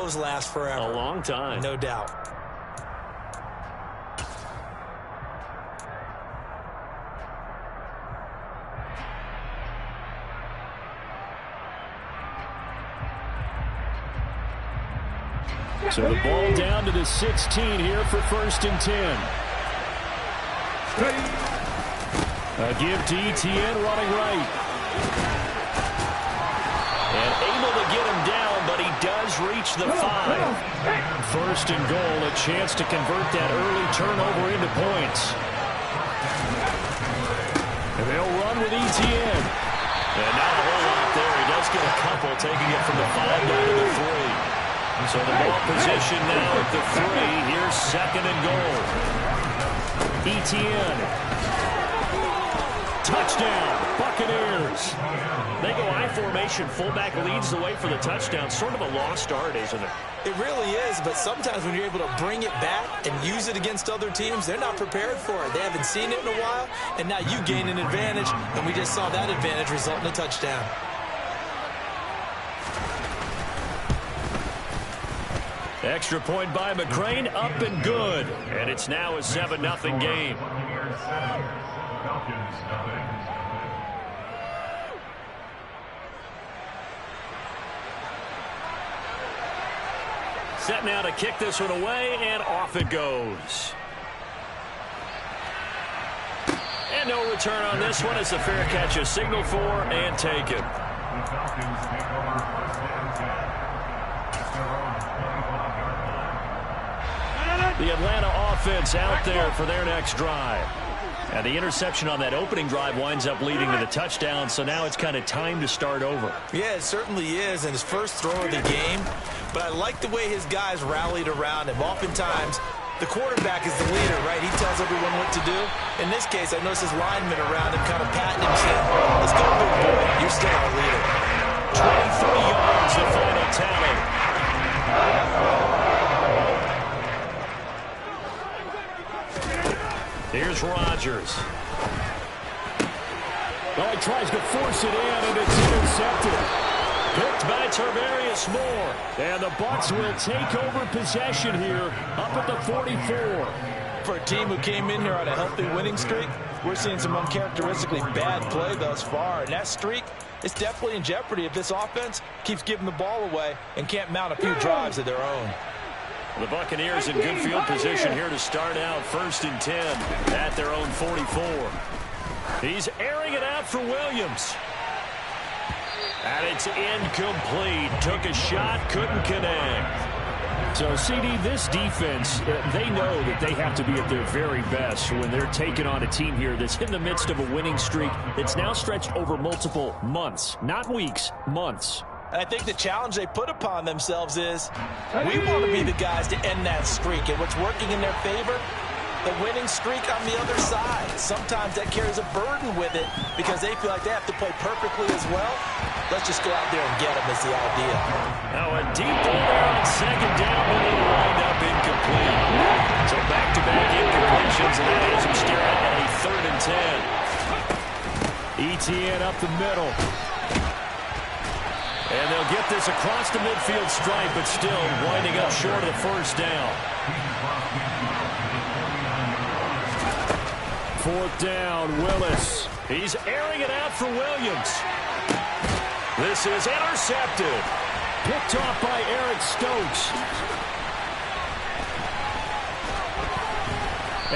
those last forever. A long time. No doubt. So the ball down to the 16 here for 1st and 10. A give to Etienne running right. And able to get him down, but he does reach the 5. 1st and goal, a chance to convert that early turnover into points. And they'll run with Etienne. And not a whole lot there. He does get a couple, taking it from the 5 down to the 3. So the ball position now at the 3. Here's 2nd and goal. Etienne. Touchdown, Buccaneers. They go I formation. Fullback leads the way for the touchdown. Sort of a lost art, isn't it? It really is, but sometimes when you're able to bring it back and use it against other teams, they're not prepared for it. They haven't seen it in a while, and now you gain an advantage, and we just saw that advantage result in a touchdown. Extra point by McCrane, up and good. And it's now a 7-0 game. Set now to kick this one away, and off it goes. And no return on this one. It's a fair catch, a signal for, and taken. The Atlanta offense out there for their next drive. And the interception on that opening drive winds up leading to the touchdown, so now it's kind of time to start over. Yeah, it certainly is, and his first throw of the game. But I like the way his guys rallied around him. Oftentimes, the quarterback is the leader, right? He tells everyone what to do. In this case, I noticed his linemen around him kind of patting him, saying, let's go, big boy. You're still our leader. 23 yards, the final tally. Here's Rodgers. Well, he tries to force it in, and it's intercepted. Picked by Tarvarius Moore. And the Bucs will take over possession here up at the 44. For a team who came in here on a healthy winning streak, we're seeing some uncharacteristically bad play thus far. And that streak is definitely in jeopardy if this offense keeps giving the ball away and can't mount a few drives of their own. The Buccaneers in good field position here to start out 1st and 10 at their own 44. He's airing it out for Williams. And it's incomplete. Took a shot, couldn't connect. So, CD, this defense, they know that they have to be at their very best when they're taking on a team here that's in the midst of a winning streak that's now stretched over multiple months. Not weeks, months. And I think the challenge they put upon themselves is we want to be the guys to end that streak. And what's working in their favor? The winning streak on the other side. Sometimes that carries a burden with it because they feel like they have to play perfectly as well. Let's just go out there and get them is the idea. Now a deep ball there on 2nd down, but it'll wind up incomplete. So back-to-back incompletions, and that has him staring at a 3rd and 10. Etienne up the middle. And they'll get this across the midfield stripe, but still winding up short of the 1st down. 4th down, Willis. He's airing it out for Williams. This is intercepted. Picked off by Eric Stokes.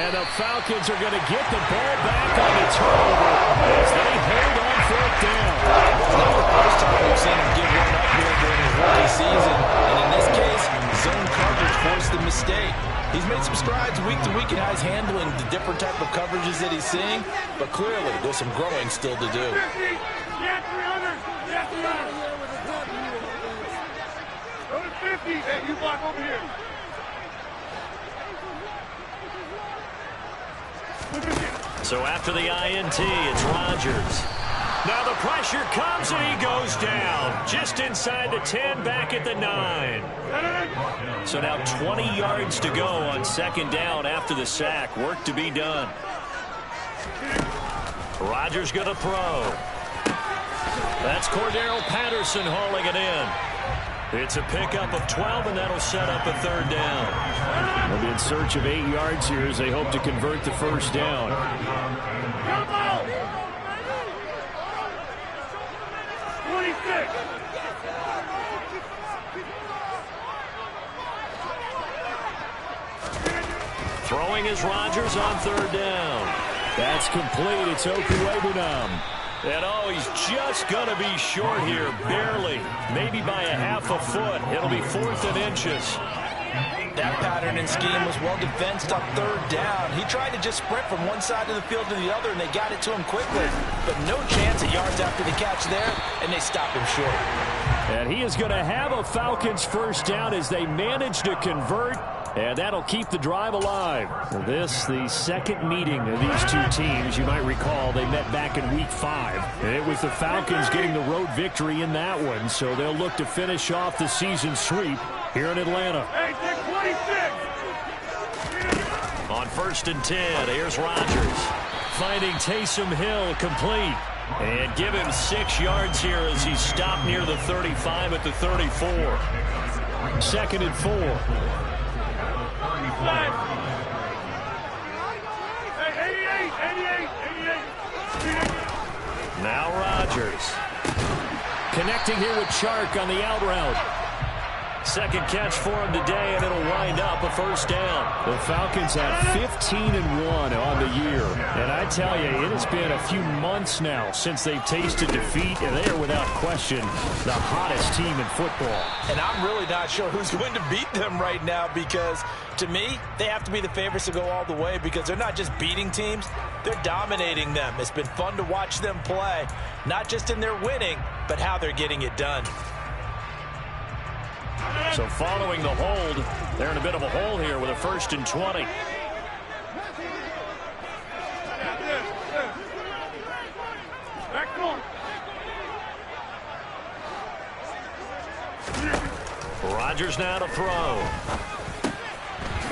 And the Falcons are going to get the ball back on the turnover as they hold on 4th down. It's not the first time we've seen him give one up here during his rookie season. And in this case, zone coverage forced the mistake. He's made some strides week to week in how he's handling the different type of coverages that he's seeing. But clearly, there's some growing still to do. Go to 50. Hey, you block over here. So after the INT, it's Rodgers. Now the pressure comes and he goes down. Just inside the 10, back at the 9. So now 20 yards to go on 2nd down after the sack. Work to be done. Rodgers going to throw. That's Cordero Patterson hauling it in. It's a pickup of 12, and that'll set up a third down. They'll be in search of 8 yards here as they hope to convert the first down. Come on! 26! Throwing is Rodgers on third down. That's complete. It's Okuwebunam. And oh, he's just going to be short here, barely. Maybe by a half a foot. It'll be 4th and inches. That pattern and scheme was well defensed on third down. He tried to just sprint from one side of the field to the other, and they got it to him quickly. But no chance at yards after the catch there, and they stop him short. And he is going to have a Falcons first down as they manage to convert. And that'll keep the drive alive. This, the second meeting of these two teams. You might recall they met back in Week 5. And it was the Falcons getting the road victory in that one. So they'll look to finish off the season sweep here in Atlanta. Hey, 26! On 1st and 10, here's Rodgers. Finding Taysom Hill complete. And give him 6 yards here as he's stopped near the 35 at the 34. 2nd and 4. Now Rodgers. Connecting here with Chark on the out route. Second catch for him today, and it'll wind up a first down. The Falcons have 15-1 on the year. And I tell you, it has been a few months now since they've tasted defeat, and they are without question the hottest team in football. And I'm really not sure who's going to beat them right now because, to me, they have to be the favorites to go all the way because they're not just beating teams, they're dominating them. It's been fun to watch them play, not just in their winning, but how they're getting it done. So following the hold, they're in a bit of a hole here with a 1st and 20. Rodgers now to throw.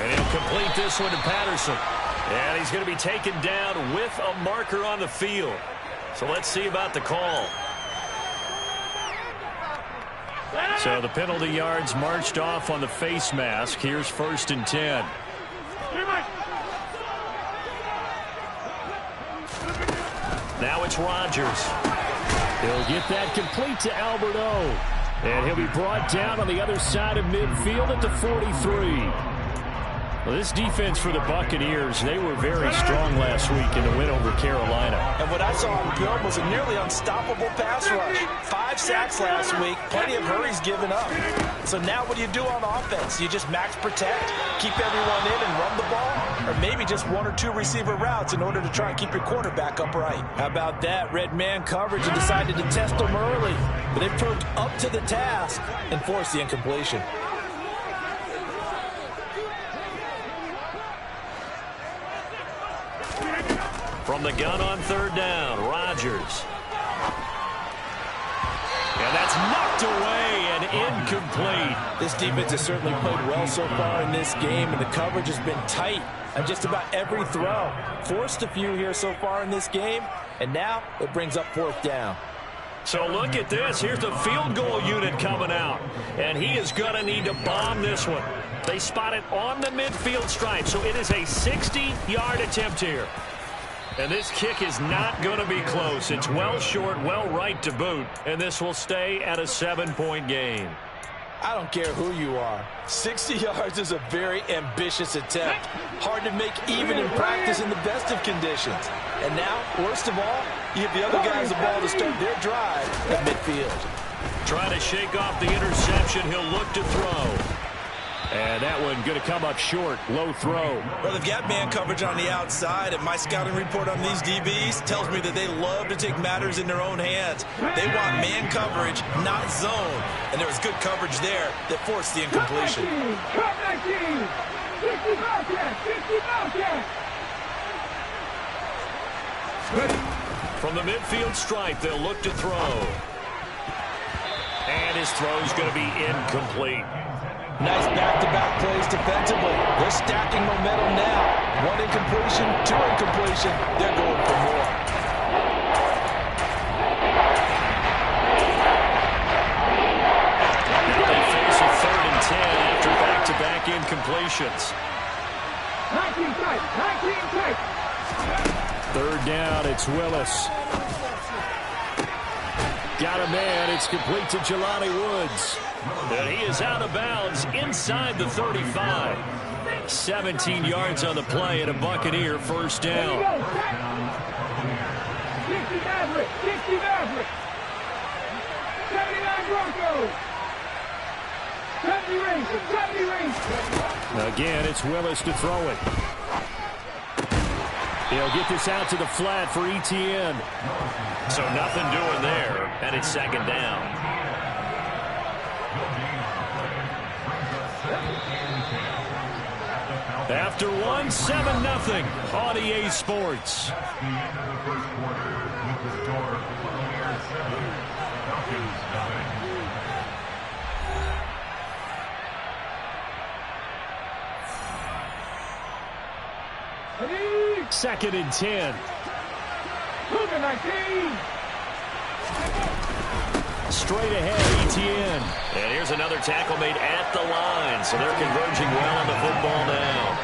And he'll complete this one to Patterson. And he's going to be taken down with a marker on the field. So let's see about the call. So the penalty yards marched off on the face mask. Here's 1st and 10. Now it's Rodgers. He'll get that complete to Albert O. And he'll be brought down on the other side of midfield at the 43. Well, this defense for the Buccaneers, they were very strong last week in the win over Carolina. And what I saw on film was a nearly unstoppable pass rush. 5 sacks last week, plenty of hurries given up. So now what do you do on offense? You just max protect, keep everyone in and run the ball? Or maybe just 1 or 2 receiver routes in order to try and keep your quarterback upright? How about that? Red man coverage and decided to test them early. But they proved up to the task and forced the incompletion. From the gun on third down, Rodgers. And that's knocked away and incomplete. This defense has certainly played well so far in this game, and the coverage has been tight on just about every throw. Forced a few here so far in this game, and now it brings up 4th down. So look at this. Here's the field goal unit coming out, and he is going to need to bomb this one. They spot it on the midfield stripe, so it is a 60-yard attempt here. And this kick is not going to be close. It's well short, well right to boot. And this will stay at a 7-point game. I don't care who you are. 60 yards is a very ambitious attempt. Hard to make even in practice in the best of conditions. And now, worst of all, you give the other guys the ball to start their drive at midfield. Trying to shake off the interception. He'll look to throw. And that one going to come up short. Low throw. Well, they've got man coverage on the outside, and my scouting report on these DBs tells me that they love to take matters in their own hands. They want man coverage, not zone. And there was good coverage there that forced the incompletion. From the midfield stripe, they'll look to throw. And his throw's going to be incomplete. Nice back-to-back plays defensively. They're stacking momentum now. 1 incompletion, 2 incompletion. They're going for more. Now they 10 after back-to-back incompletions. 19 tight. 19 tight. Third down, it's Willis. Got a man. It's complete to Jelani Woods. And he is out of bounds inside the 35. 17 yards on the play and a Buccaneer first down. 60 Maverick. 60 Maverick. 79 Broncos. 70 Rangers. 70 Rangers. Again, it's Willis to throw it. He'll get this out to the flat for ETN. So nothing doing there, and it's second down. After one, 7-0 on EA Sports. Second and 10. Cougar 19. Straight ahead, ETN. And here's another tackle made at the line, so they're converging well on the football now.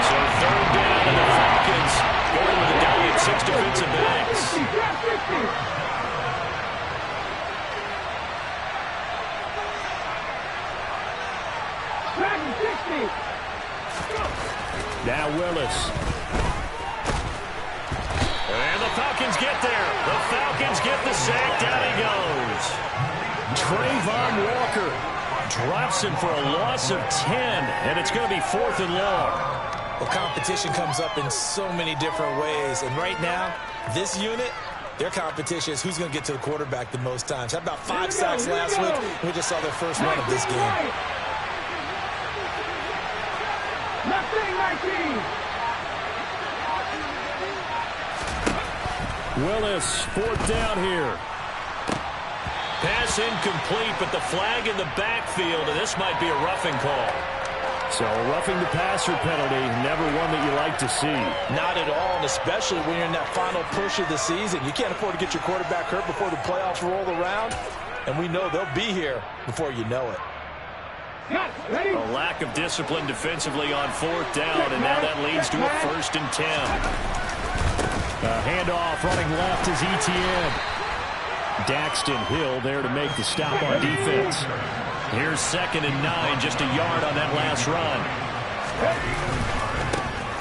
So third down, and the Falcons going with a dummy of 6 defensive backs. Now Willis. And the Falcons get there. The Falcons get the sack. Down he goes. Trayvon Walker drops him for a loss of 10, and it's going to be 4th and long. Well, competition comes up in so many different ways, and right now, this unit, their competition is who's going to get to the quarterback the most times. Had about 5 sacks last week. We just saw their first one of this game. Willis, 4th down here. Pass incomplete, but the flag in the backfield, and this might be a roughing call. So a roughing the passer penalty, never one that you like to see. Not at all, and especially when you're in that final push of the season. You can't afford to get your quarterback hurt before the playoffs roll around, and we know they'll be here before you know it. A lack of discipline defensively on 4th down, and now that leads to a 1st and 10. A handoff running left is ETN. Daxton Hill there to make the stop on defense. Here's 2nd and 9, just a yard on that last run.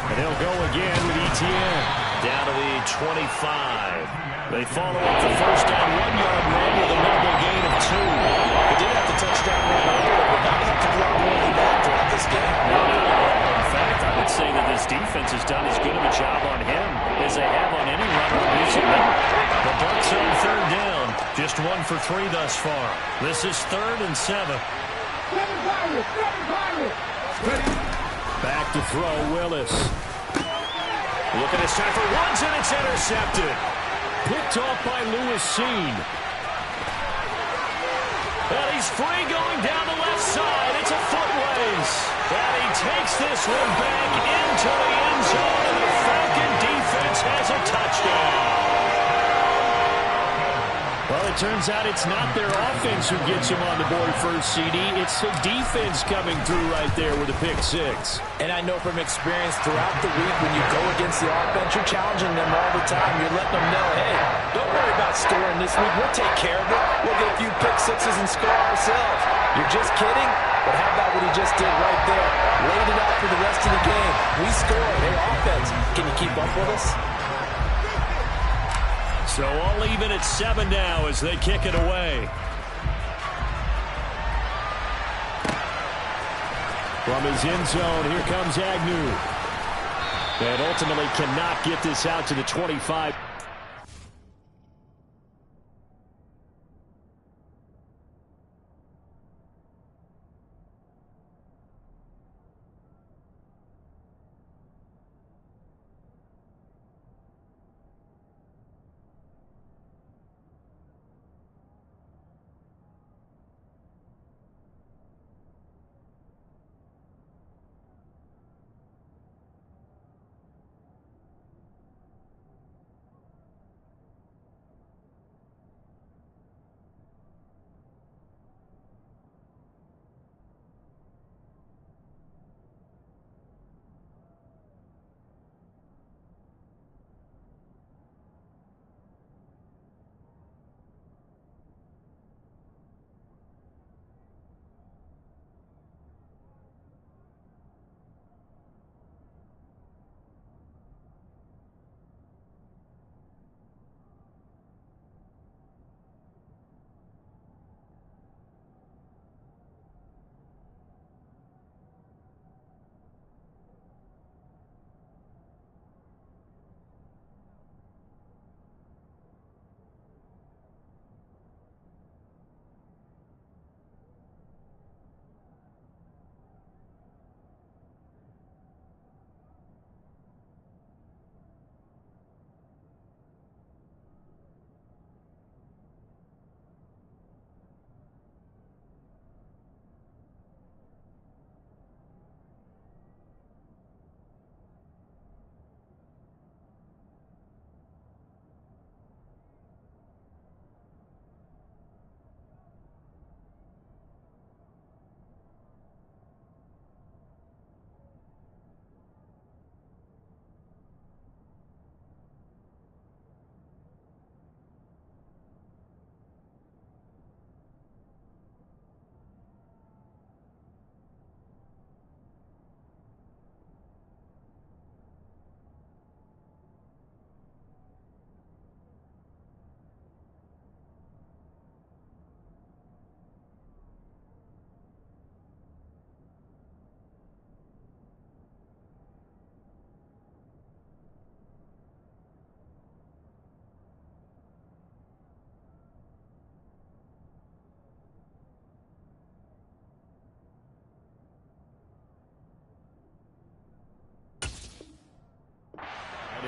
And he'll go again with ETN. Down to the 25. They follow up the first down 1-yard run with a minimal gain of 2. They did have the touchdown run earlier, but not a lot more than that throughout this game. In fact, I would say that this defense has done as good of a job on him as they have on any runner recently. The Bucs on 3rd down, just 1 for 3 thus far. This is 3rd and 7. Back to throw, Willis. Looking this time for Woods, and it's intercepted. Picked off by Lewis Cine. And he's free going down the left side. It's a foot race. And he takes this one back into the end zone, and the Falcon defense has a touchdown. Well, it turns out it's not their offense who gets him on the board first, CD. It's the defense coming through right there with a pick-6. And I know from experience throughout the week when you go against the offense, you're challenging them all the time. You're letting them know, hey, don't worry about scoring this week. We'll take care of it. We'll get a few pick-6s and score ourselves. You're just kidding? But how about what he just did right there? Laid it out for the rest of the game. We scored. Hey, offense, can you keep up with us? So all even at 7 now as they kick it away. From his end zone, here comes Agnew. And ultimately cannot get this out to the 25.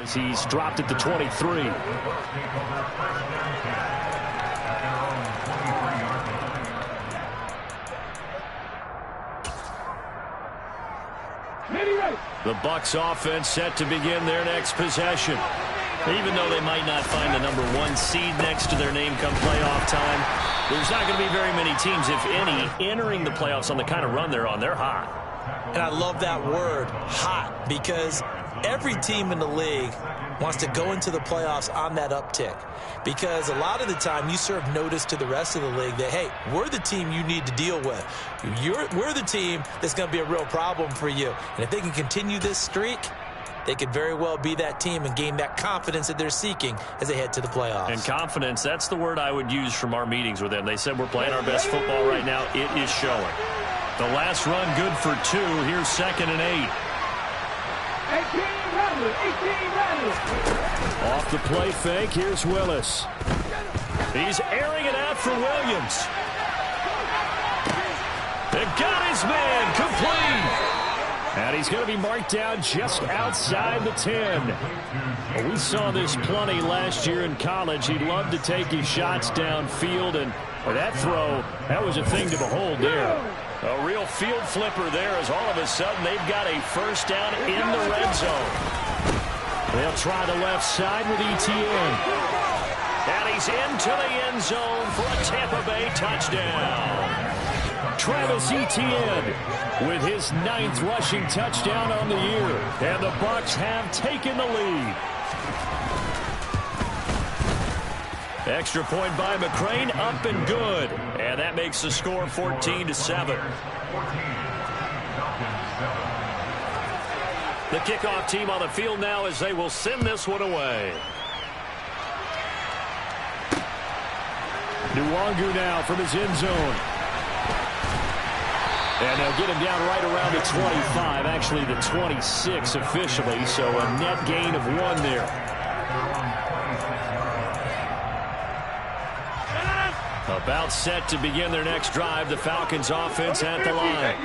as he's dropped at the 23. The Bucs offense set to begin their next possession. Even though they might not find the #1 seed next to their name come playoff time, there's not going to be very many teams, if any, entering the playoffs on the kind of run they're on. They're hot. And I love that word, hot, because every team in the league wants to go into the playoffs on that uptick. Because a lot of the time you serve notice to the rest of the league that, hey, we're the team you need to deal with. We're the team that's going to be a real problem for you. And if they can continue this streak, they could very well be that team and gain that confidence that they're seeking as they head to the playoffs. And confidence, that's the word I would use from our meetings with them. They said we're playing our best football right now. It is showing. The last run good for 2. Here's 2nd and 8. 18 Off the play fake, here's Willis. He's airing it out for Williams. They've got his man complete. And he's going to be marked down just outside the 10. Well, we saw this plenty last year in college. He loved to take his shots downfield, and that throw, that was a thing to behold there. A real field flipper there as all of a sudden they've got a first down in the red zone. They'll try the left side with Etienne. And he's into the end zone for a Tampa Bay touchdown. Travis Etienne with his 9th rushing touchdown on the year. And the Bucs have taken the lead. Extra point by McCrane, up and good. And that makes the score 14-7. The kickoff team on the field now as they will send this one away. Nwangu now from his end zone. And they'll get him down right around the 25, actually the 26 officially, so a net gain of 1 there. About set to begin their next drive, the Falcons offense at the line.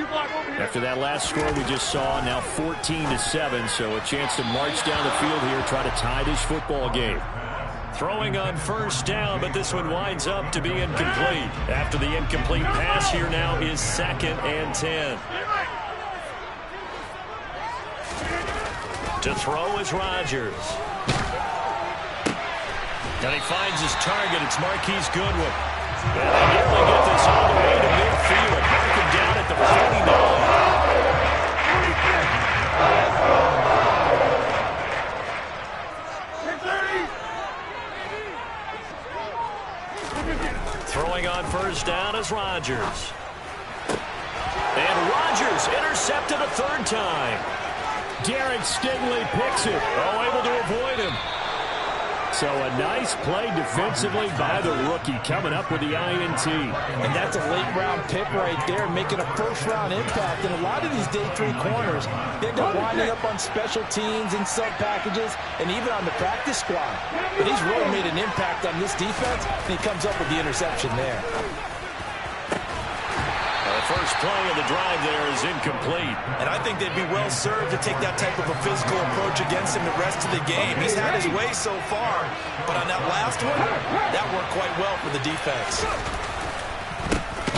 After that last score we just saw, now 14-7, so a chance to march down the field here, try to tie this football game. Throwing on first down, but this one winds up to be incomplete. After the incomplete pass, here now is 2nd and 10. To throw is Rodgers. And he finds his target. It's Marquise Goodwin. And they nearly get this all the way to midfield. Mark him down at the 49. Throwing on first down is Rodgers. And Rodgers intercepted a 3rd time. Derek Stingley picks it. Oh, able to avoid him. So a nice play defensively by the rookie coming up with the INT. And that's a late-round pick right there, making a first-round impact. And a lot of these day 3 corners, they end up winding up on special teams and sub-packages and even on the practice squad. But he's really made an impact on this defense, and he comes up with the interception there. The first play of the drive there is incomplete. And I think they'd be well served to take that type of a physical approach against him the rest of the game. He's had his way so far, but on that last one, that worked quite well for the defense.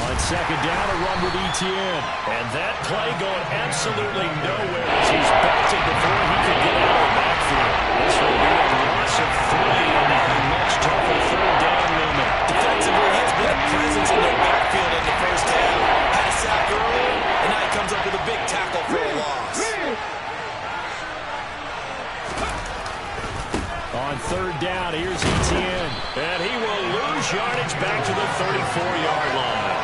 On second down, a run with Etienne. And that play going absolutely nowhere as he's backed it before he could get out of the backfield. This will be a loss of 3 and a much tougher 3rd down movement. Defensively, he has been a presence in their backfield in the first half. Had a sack early, and now he comes up with a big tackle for a loss. On 3rd down, here's Etienne. And he will lose yardage back to the 34-yard line.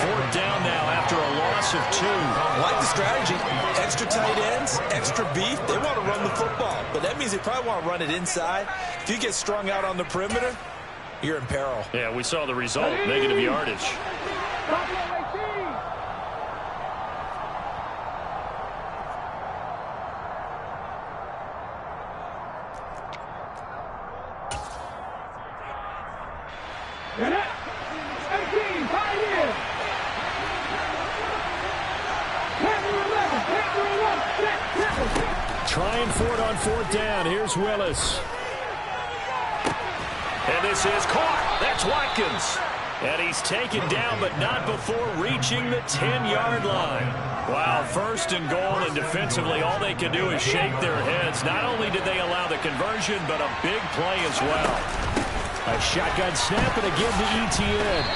4th down now after a loss of 2. I like the strategy. Extra tight ends, extra beef. They want to run the football, but that means they probably want to run it inside. If you get strung out on the perimeter, you're in peril. Yeah, we saw the result, negative yardage. trying for it on 4th down. Here's Willis. And this is caught. That's Watkins. And he's taken down, but not before reaching the 10-yard line. Wow, 1st and goal, and defensively all they can do is shake their heads. Not only did they allow the conversion, but a big play as well. A shotgun snap and again to Etienne.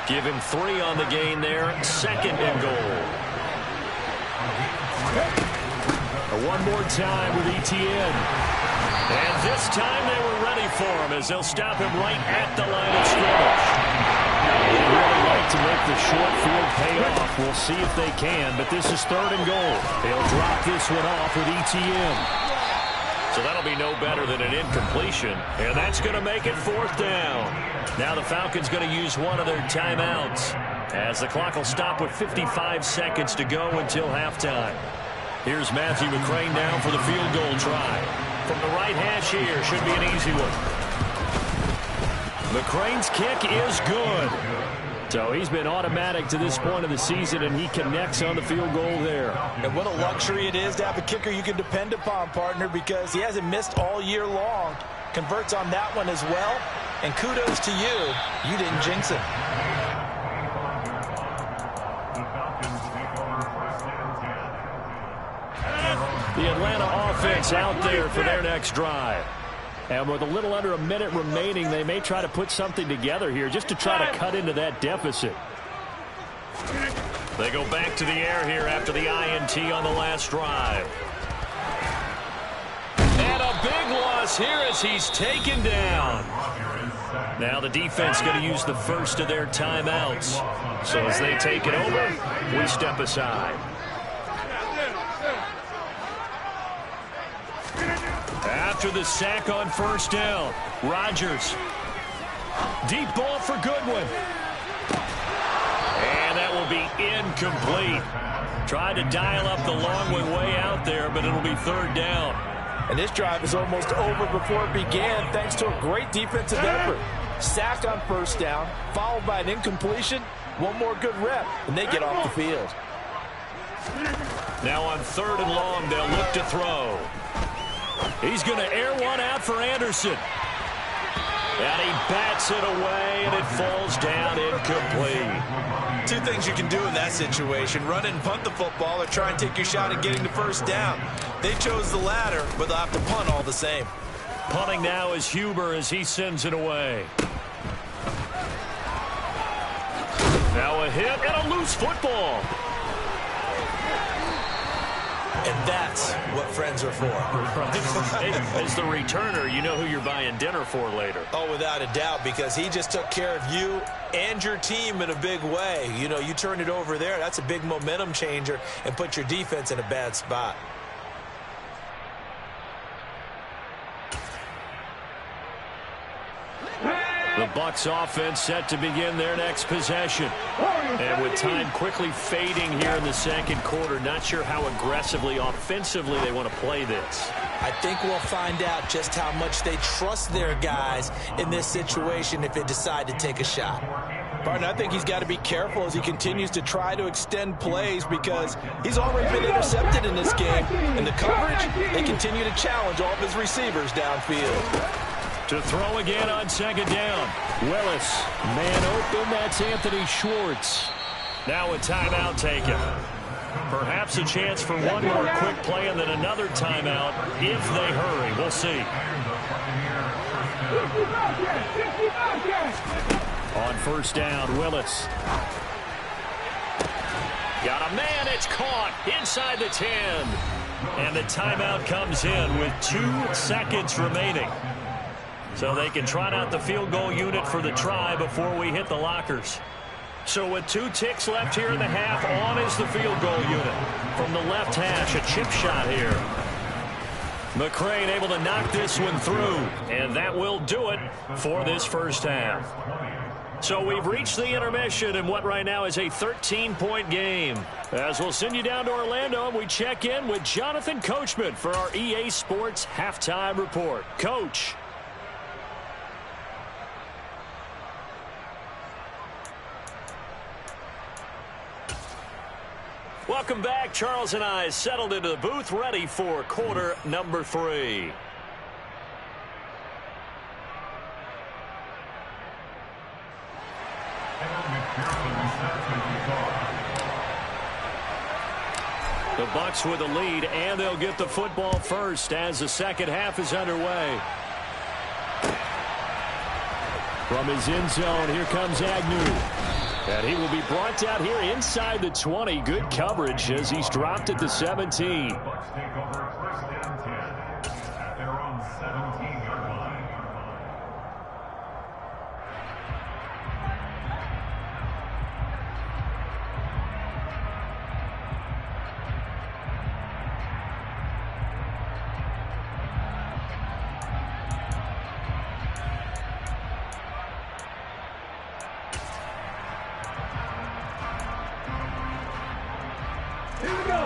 Give him 3 on the gain there. 2nd and goal. One more time with Etienne. And this time they were ready for him as they'll stop him right at the line of scrimmage. They really like to make the short field pay off. We'll see if they can, but this is 3rd and goal. They'll drop this one off with Etienne. So that'll be no better than an incompletion, and that's going to make it 4th down. Now the Falcons going to use one of their timeouts as the clock will stop with 55 seconds to go until halftime. Here's Matthew McCrane down for the field goal try. From the right hash here, should be an easy one. McCrane's kick is good. So he's been automatic to this point of the season, and he connects on the field goal there. And what a luxury it is to have a kicker you can depend upon, partner, because he hasn't missed all year long. Converts on that one as well. And kudos to you. You didn't jinx it. The Atlanta offense out there for their next drive. And with a little under a minute remaining, they may try to put something together here just to try to cut into that deficit. They go back to the air here after the INT on the last drive. And a big loss here as he's taken down. Now the defense going to use the first of their timeouts. So as they take it over, we step aside. After the sack on 1st down, Rodgers. Deep ball for Goodwin. And that will be incomplete. Tried to dial up the long way out there, but it'll be 3rd down. And this drive is almost over before it began thanks to a great defensive effort. Sack on 1st down, followed by an incompletion. One more good rep, and they get off the field. Now on 3rd and long, they'll look to throw. He's going to air one out for Anderson. And he bats it away, and it falls down incomplete. 2 things you can do in that situation: run and punt the football, or try and take your shot at getting the 1st down. They chose the latter, but they'll have to punt all the same. Punting now is Huber as he sends it away. Now a hit and a loose football. And that's what friends are for. Hey, as the returner, you know who you're buying dinner for later. Oh, without a doubt, because he just took care of you and your team in a big way. You know, you turn it over there, that's a big momentum changer and put your defense in a bad spot. The Bucs offense set to begin their next possession. And with time quickly fading here in the 2nd quarter, not sure how aggressively, offensively they want to play this. I think we'll find out just how much they trust their guys in this situation if they decide to take a shot. Partner, I think he's got to be careful as he continues to try to extend plays because he's already been intercepted in this game. And the coverage, they continue to challenge all of his receivers downfield. To throw again on 2nd down. Willis, man open, that's Anthony Schwartz. Now a timeout taken. Perhaps a chance for one more quick play and then another timeout if they hurry. We'll see. On 1st down, Willis. Got a man, it's caught inside the 10. And the timeout comes in with 2 seconds remaining. So they can trot out the field goal unit for the try before we hit the lockers. So with 2 ticks left here in the half, on is the field goal unit. From the left hash, a chip shot here. McCrane able to knock this one through. And that will do it for this 1st half. So we've reached the intermission in what right now is a 13-point game. As we'll send you down to Orlando, and we check in with Jonathan Coachman for our EA Sports Halftime Report. Coach. Welcome back. Charles and I settled into the booth, ready for quarter number 3. The Bucs with the lead, and they'll get the football first as the second half is underway. From his end zone, here comes Agnew. And he will be brought down here inside the 20. Good coverage as he's dropped at the 17. Bucs take over first and 10 at their own 17-yard line.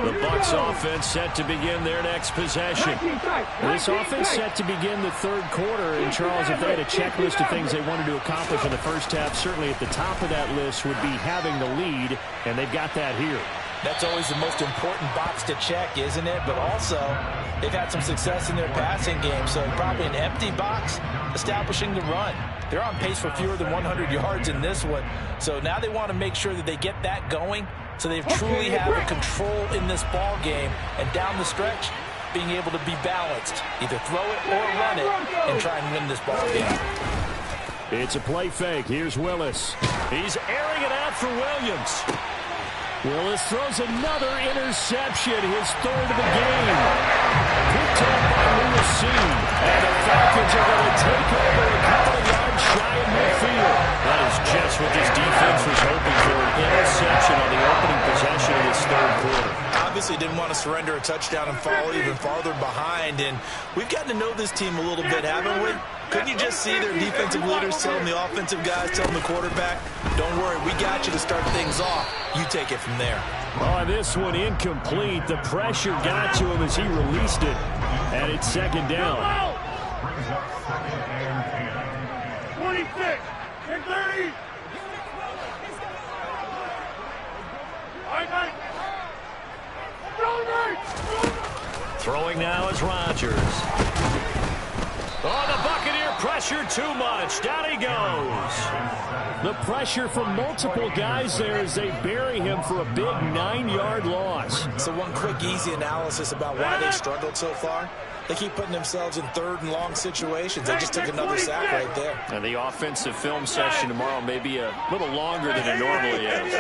The Bucs offense set to begin their next possession. This offense set to begin the third quarter. And, Charles, if they had a checklist of things they wanted to accomplish in the first half, certainly at the top of that list would be having the lead, and they've got that here. That's always the most important box to check, isn't it? But also, they've had some success in their passing game, so probably an empty box establishing the run. They're on pace for fewer than 100 yards in this one, so now they want to make sure that they get that going so they truly have a control in this ball game, and down the stretch, being able to be balanced. Either throw it or run it and try and win this ball game. It's a play fake. Here's Willis. He's airing it out for Williams. Willis throws another interception, his third of the game. Picked up by Lewis Cine. And the Falcons are going to take over a couple of yards shy of midfield. That is just what this defense was hoping for, an interception on the opening possession of this third quarter. Obviously didn't want to surrender a touchdown and fall even farther behind, and we've gotten to know this team a little bit, haven't we? Couldn't you just see their defensive leaders telling the offensive guys, telling the quarterback, don't worry, we got you to start things off. You take it from there. Oh, this one incomplete. The pressure got to him as he released it. And it's second down. Brings up second and 10. 26 and 30. Throwing now is Rodgers. Oh, the Buccaneer pressure too much. Down he goes. The pressure from multiple guys there as they bury him for a big 9-yard loss. So one quick, easy analysis about why they struggled so far. They keep putting themselves in third and long situations. They just took another sack right there. And the offensive film session tomorrow may be a little longer than it normally is.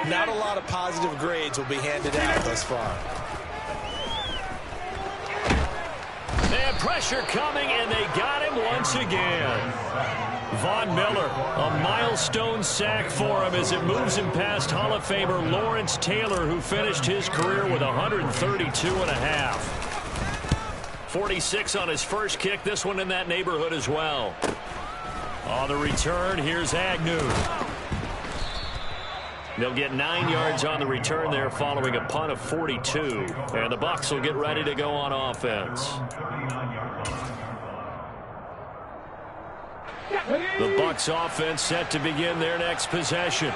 Not a lot of positive grades will be handed out thus far. And pressure coming, and they got him once again. Von Miller, a milestone sack for him as it moves him past Hall of Famer Lawrence Taylor, who finished his career with 132.5. 46 on his first kick, this one in that neighborhood as well. On the return, here's Agnew. They'll get 9 yards on the return there following a punt of 42. And the Bucs will get ready to go on offense. The Bucs offense set to begin their next possession.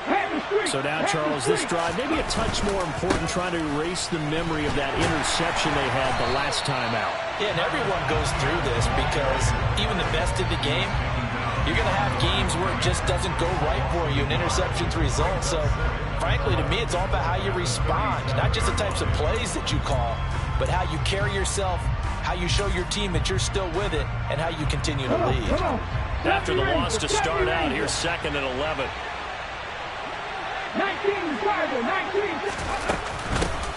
So now, Charles, this drive maybe a touch more important, trying to erase the memory of that interception they had the last time out. Yeah, and everyone goes through this because even the best in the game, you're going to have games where it just doesn't go right for you, and interceptions result. So, frankly, to me, it's all about how you respond, not just the types of plays that you call, but how you carry yourself, how you show your team that you're still with it, and how you continue to lead. After the loss to start out, here's second and 11. 19.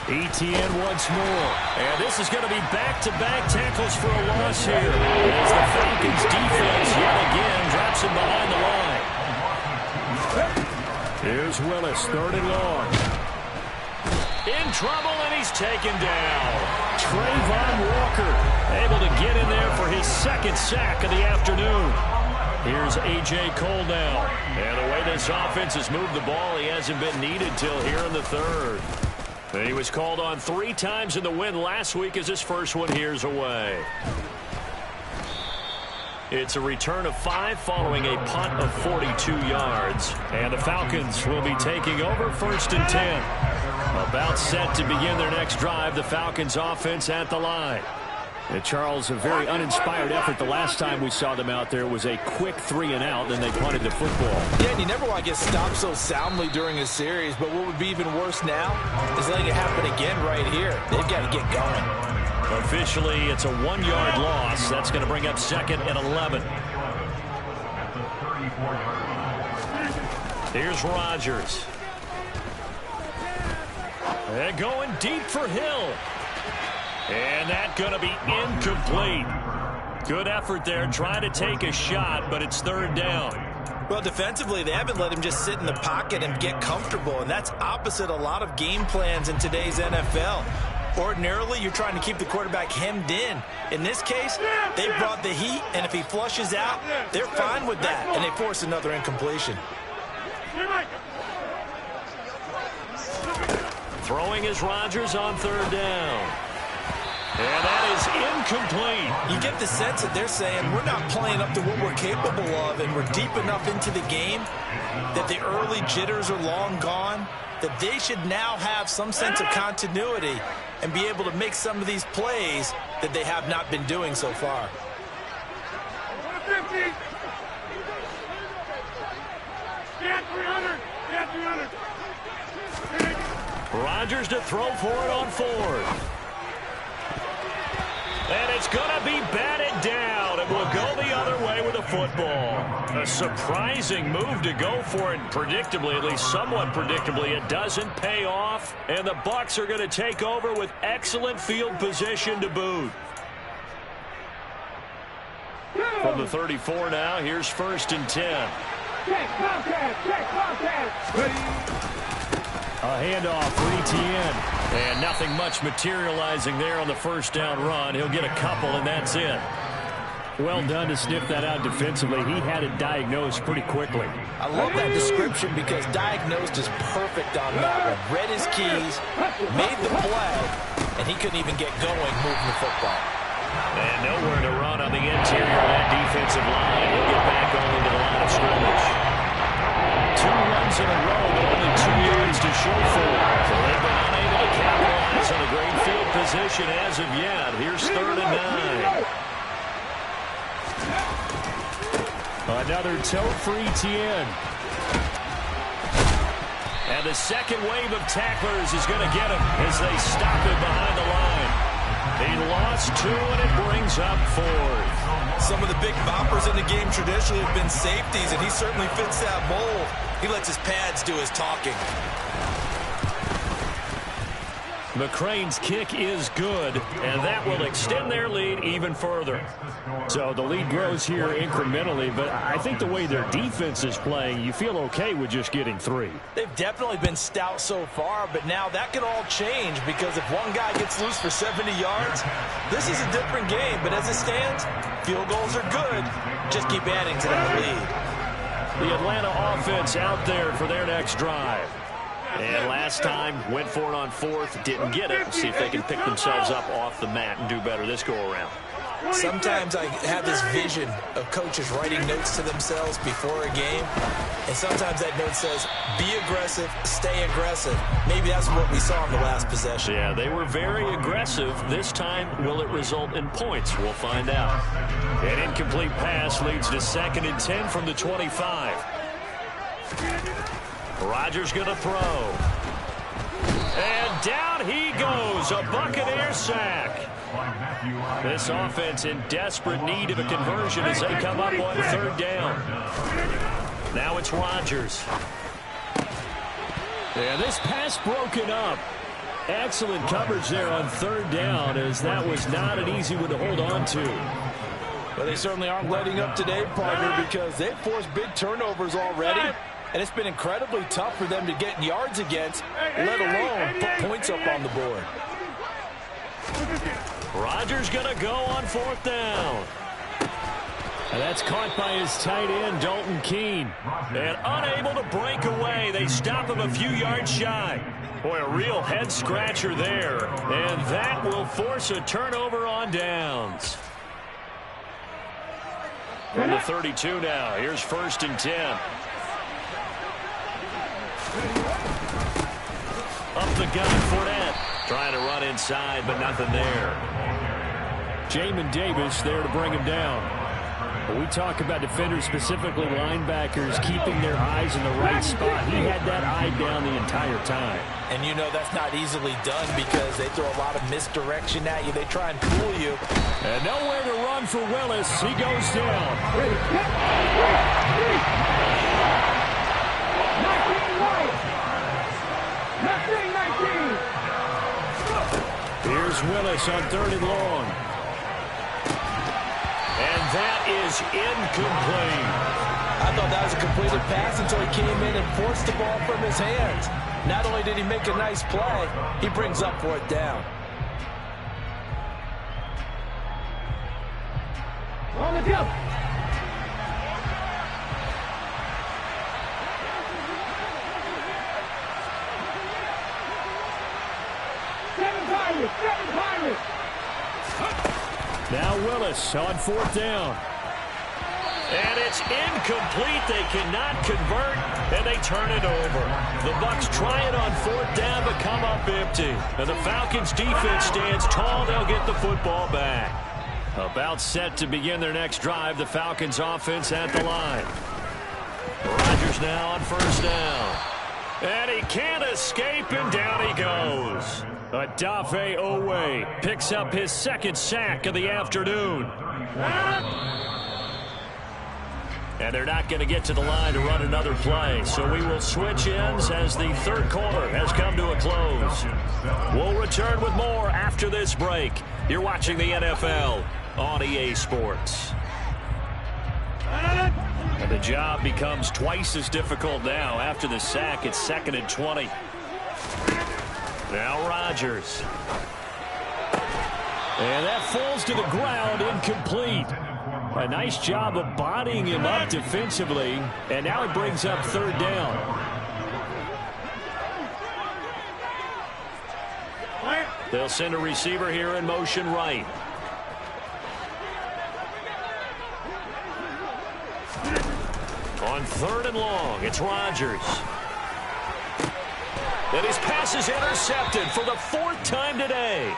ETN once more. And this is going to be back-to-back tackles for a loss here as the Falcons defense yet again drops him behind the line. Here's Willis, third and long. In trouble, and he's taken down. Trayvon Walker able to get in there for his second sack of the afternoon. Here's A.J. Cole now. And the way this offense has moved the ball, he hasn't been needed till here in the third. And he was called on 3 times in the win last week as his first one here's away. It's a return of 5 following a punt of 42 yards. And the Falcons will be taking over first and 10. About set to begin their next drive. The Falcons offense at the line. Charles, a very uninspired effort. The last time we saw them out there was a quick 3-and-out, then they punted the football. Yeah, and you never want to get stopped so soundly during a series, but what would be even worse now is letting it happen again right here. They've got to get going. Officially, it's a 1-yard loss. That's going to bring up 2nd and 11. Here's Rodgers. They're going deep for Hill. And that's going to be incomplete. Good effort there, trying to take a shot, but it's 3rd down. Well, defensively, they haven't let him just sit in the pocket and get comfortable, and that's opposite a lot of game plans in today's NFL. Ordinarily, you're trying to keep the quarterback hemmed in. In this case, they brought the heat, and if he flushes out, they're fine with that, and they force another incompletion. Throwing is Rodgers on 3rd down. And that is incomplete. You get the sense that they're saying we're not playing up to what we're capable of, and we're deep enough into the game that the early jitters are long gone, that they should now have some sense of continuity and be able to make some of these plays that they have not been doing so far. 150. Get 300. Get 300. Rodgers to throw for it on 4th. And it's going to be batted down. It will go the other way with the football. A surprising move to go for it. Predictably, at least somewhat predictably, it doesn't pay off. And the Bucs are going to take over with excellent field position to boot. From the 34 now, here's 1st and 10. Check, Bobcat. Check, Bobcat. A handoff for Etienne. And nothing much materializing there on the 1st down run. He'll get a couple, and that's it. Well done to sniff that out defensively. He had it diagnosed pretty quickly. I love that description because diagnosed is perfect on that one. Read his keys, made the play, and he couldn't even get going moving the football. And nowhere to run on the interior of that defensive line. He'll get back on into the line of scrimmage. 2 runs in a row, but only 2 yards to show for it. So they've been unable to capitalize on a great field position as of yet. Here's 3rd and 9. Another tote for Etienne. And the second wave of tacklers is going to get him as they stop him behind the line. He lost 2, and it brings up 4th. Some of the big boppers in the game traditionally have been safeties, and he certainly fits that mold. He lets his pads do his talking. McCrane's kick is good, and that will extend their lead even further. So the lead grows here incrementally, but I think the way their defense is playing, you feel okay with just getting 3. They've definitely been stout so far, but now that could all change because if one guy gets loose for 70 yards, this is a different game. But as it stands, field goals are good. Just keep adding to that lead. The Atlanta offense out there for their next drive. And last time, went for it on 4th, didn't get it. See if they can pick themselves up off the mat and do better this go-around. Sometimes I have this vision of coaches writing notes to themselves before a game, and sometimes that note says, be aggressive, stay aggressive. Maybe that's what we saw in the last possession. Yeah, they were very aggressive. This time, will it result in points? We'll find out. An incomplete pass leads to 2nd and 10 from the 25. Rodgers going to throw. And down he goes, a Buccaneer sack. This offense in desperate need of a conversion as they come up on 3rd down. Now it's Rodgers. Yeah, this pass broken up. Excellent coverage there on 3rd down, as that was not an easy one to hold on to. But they certainly aren't letting up today, partner, because they've forced big turnovers already. And it's been incredibly tough for them to get yards against, let alone put points up on the board. Rodgers going to go on 4th down. And that's caught by his tight end, Dalton Keene. And unable to break away. They stop him a few yards shy. Boy, a real head-scratcher there. And that will force a turnover on downs. From the 32 now, here's 1st and 10. Up the gun, Fournette. Trying to run inside, but nothing there. Jamin Davis there to bring him down. When we talk about defenders, specifically linebackers, keeping their eyes in the right spot, he had that eye down the entire time. And you know that's not easily done because they throw a lot of misdirection at you. They try and fool you. And nowhere to run for Willis. He goes down. 19. Here's Willis on 3rd and long. And that is incomplete. I thought that was a completed pass until he came in and forced the ball from his hands. Not only did he make a nice play, he brings up 4th down. On the jump. Seven Pirates. Now Willis on 4th down. And it's incomplete. They cannot convert, and they turn it over. The Bucs try it on 4th down, but come up empty. And the Falcons' defense stands tall. They'll get the football back. About set to begin their next drive. The Falcons' offense at the line. Rodgers now on 1st down. And he can't escape, and down he goes. Odafe Oweh picks up his 2nd sack of the afternoon. And they're not going to get to the line to run another play. So we will switch ends as the 3rd quarter has come to a close. We'll return with more after this break. You're watching the NFL on EA Sports. And the job becomes twice as difficult now. After the sack, it's 2nd and 20. Now Rodgers. And that falls to the ground, incomplete. A nice job of bodying him up defensively. And now it brings up 3rd down. They'll send a receiver here in motion right. On 3rd and long, it's Rodgers. And his pass is intercepted for the 4th time today.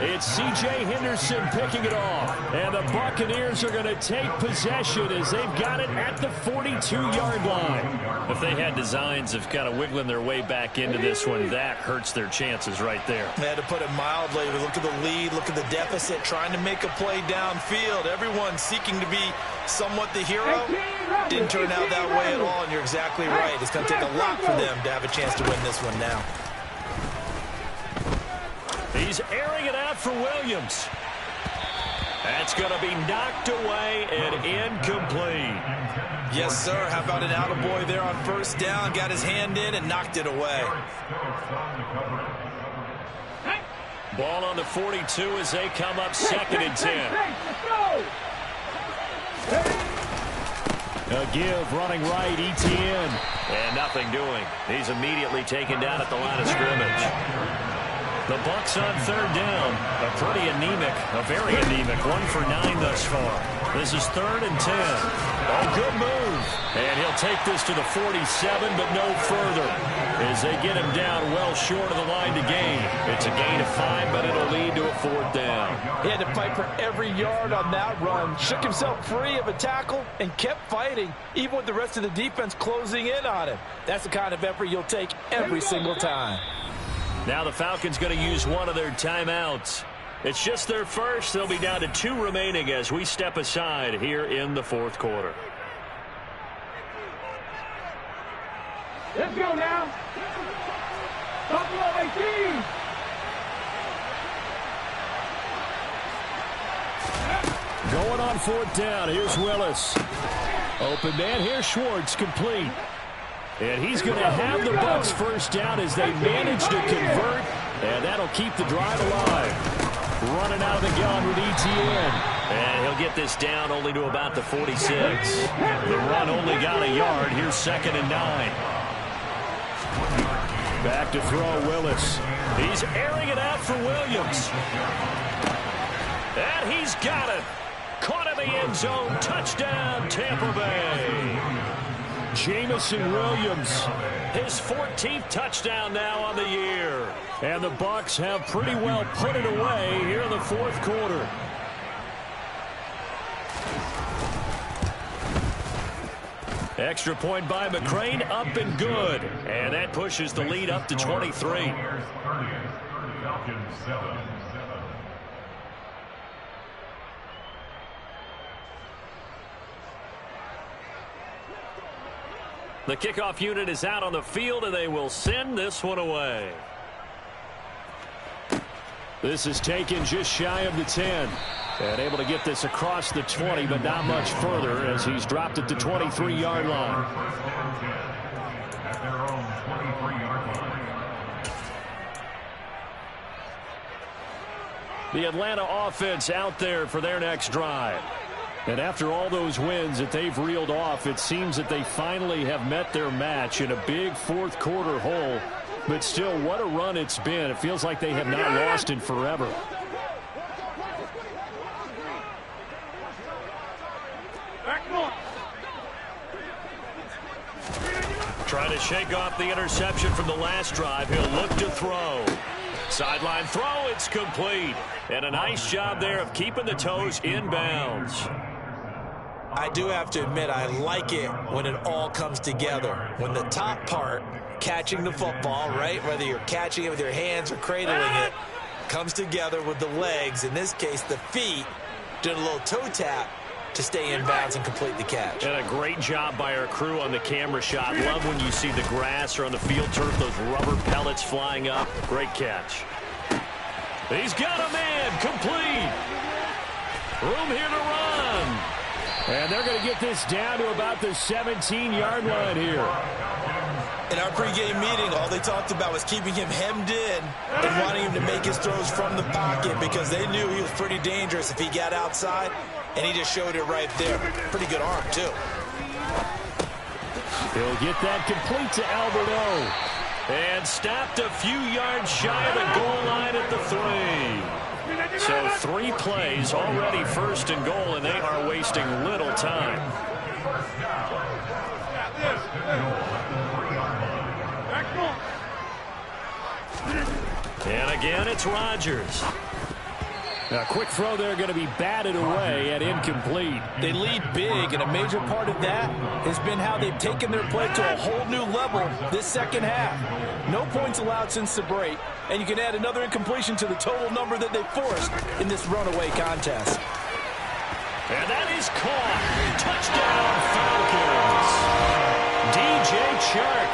It's C.J. Henderson picking it off. And the Buccaneers are going to take possession as they've got it at the 42-yard line. If they had designs of kind of wiggling their way back into this one, that hurts their chances right there. They had to put it mildly. Look at the lead, look at the deficit, trying to make a play downfield. Everyone seeking to be somewhat the hero. Didn't turn out that way at all, and you're exactly right. It's going to take a lot for them to have a chance to win this one now. He's airing it out for Williams. That's going to be knocked away and incomplete. Yes, sir. How about an attaboy there on 1st down? Got his hand in and knocked it away. Ball on the 42 as they come up 2nd and 10. A give running right, Etienne. And nothing doing. He's immediately taken down at the line of scrimmage. The Bucs on 3rd down. A pretty anemic, a very anemic 1 for 9 thus far. This is 3rd and 10. A good move. And he'll take this to the 47, but no further. As they get him down well short of the line to gain. It's a gain of 5, but it'll lead to a 4th down. He had to fight for every yard on that run. Shook himself free of a tackle and kept fighting, even with the rest of the defense closing in on him. That's the kind of effort you'll take every single time. Now the Falcons going to use one of their timeouts. It's just their first. They'll be down to 2 remaining as we step aside here in the 4th quarter. Let's go now. Buffalo 18. Going on 4th down. Here's Willis. Open man. Here's Schwartz. Complete. And he's going to have the Bucs 1st down as they manage to convert. And that'll keep the drive alive. Running out of the gun with Etienne. And he'll get this down only to about the 46. The run only got a yard. Here's 2nd and 9. Back to throw Willis. He's airing it out for Williams. And he's got it. Caught in the end zone. Touchdown, Tampa Bay. Jameson Williams. His 14th touchdown now on the year. And the Bucs have pretty well put it away here in the fourth quarter. Extra point by McCrane, up and good. And that pushes the lead up to 23. The kickoff unit is out on the field, and they will send this one away. This is taken just shy of the 10. And able to get this across the 20, but not much further as he's dropped it to 23-yard line. At their own 23-yard line. The Atlanta offense out there for their next drive. And after all those wins that they've reeled off, it seems that they finally have met their match in a big fourth quarter hole. But still, what a run it's been. It feels like they have not lost in forever. Trying to shake off the interception from the last drive. He'll look to throw. Sideline throw, it's complete. And a nice job there of keeping the toes in bounds. I do have to admit, I like it when it all comes together. When the top part, catching the football, right, whether you're catching it with your hands or cradling it, comes together with the legs, in this case the feet, doing a little toe tap to stay in bounds and complete the catch. And a great job by our crew on the camera shot. Love when you see the grass or on the field turf, those rubber pellets flying up. Great catch. He's got a man, complete. Room here to run. And they're going to get this down to about the 17-yard line here. In our pregame meeting, all they talked about was keeping him hemmed in and wanting him to make his throws from the pocket because they knew he was pretty dangerous if he got outside, and he just showed it right there. Pretty good arm, too. He'll get that complete to Alberto. And stopped a few yards shy of the goal line at the 3. So 3 plays already first and goal, and they are wasting little time. And again, it's Rodgers. A quick throw there going to be batted away and incomplete. They lead big, and a major part of that has been how they've taken their play to a whole new level this second half. No points allowed since the break, and you can add another incompletion to the total number that they forced in this runaway contest. And that is caught. Touchdown, Falcons. DJ Chark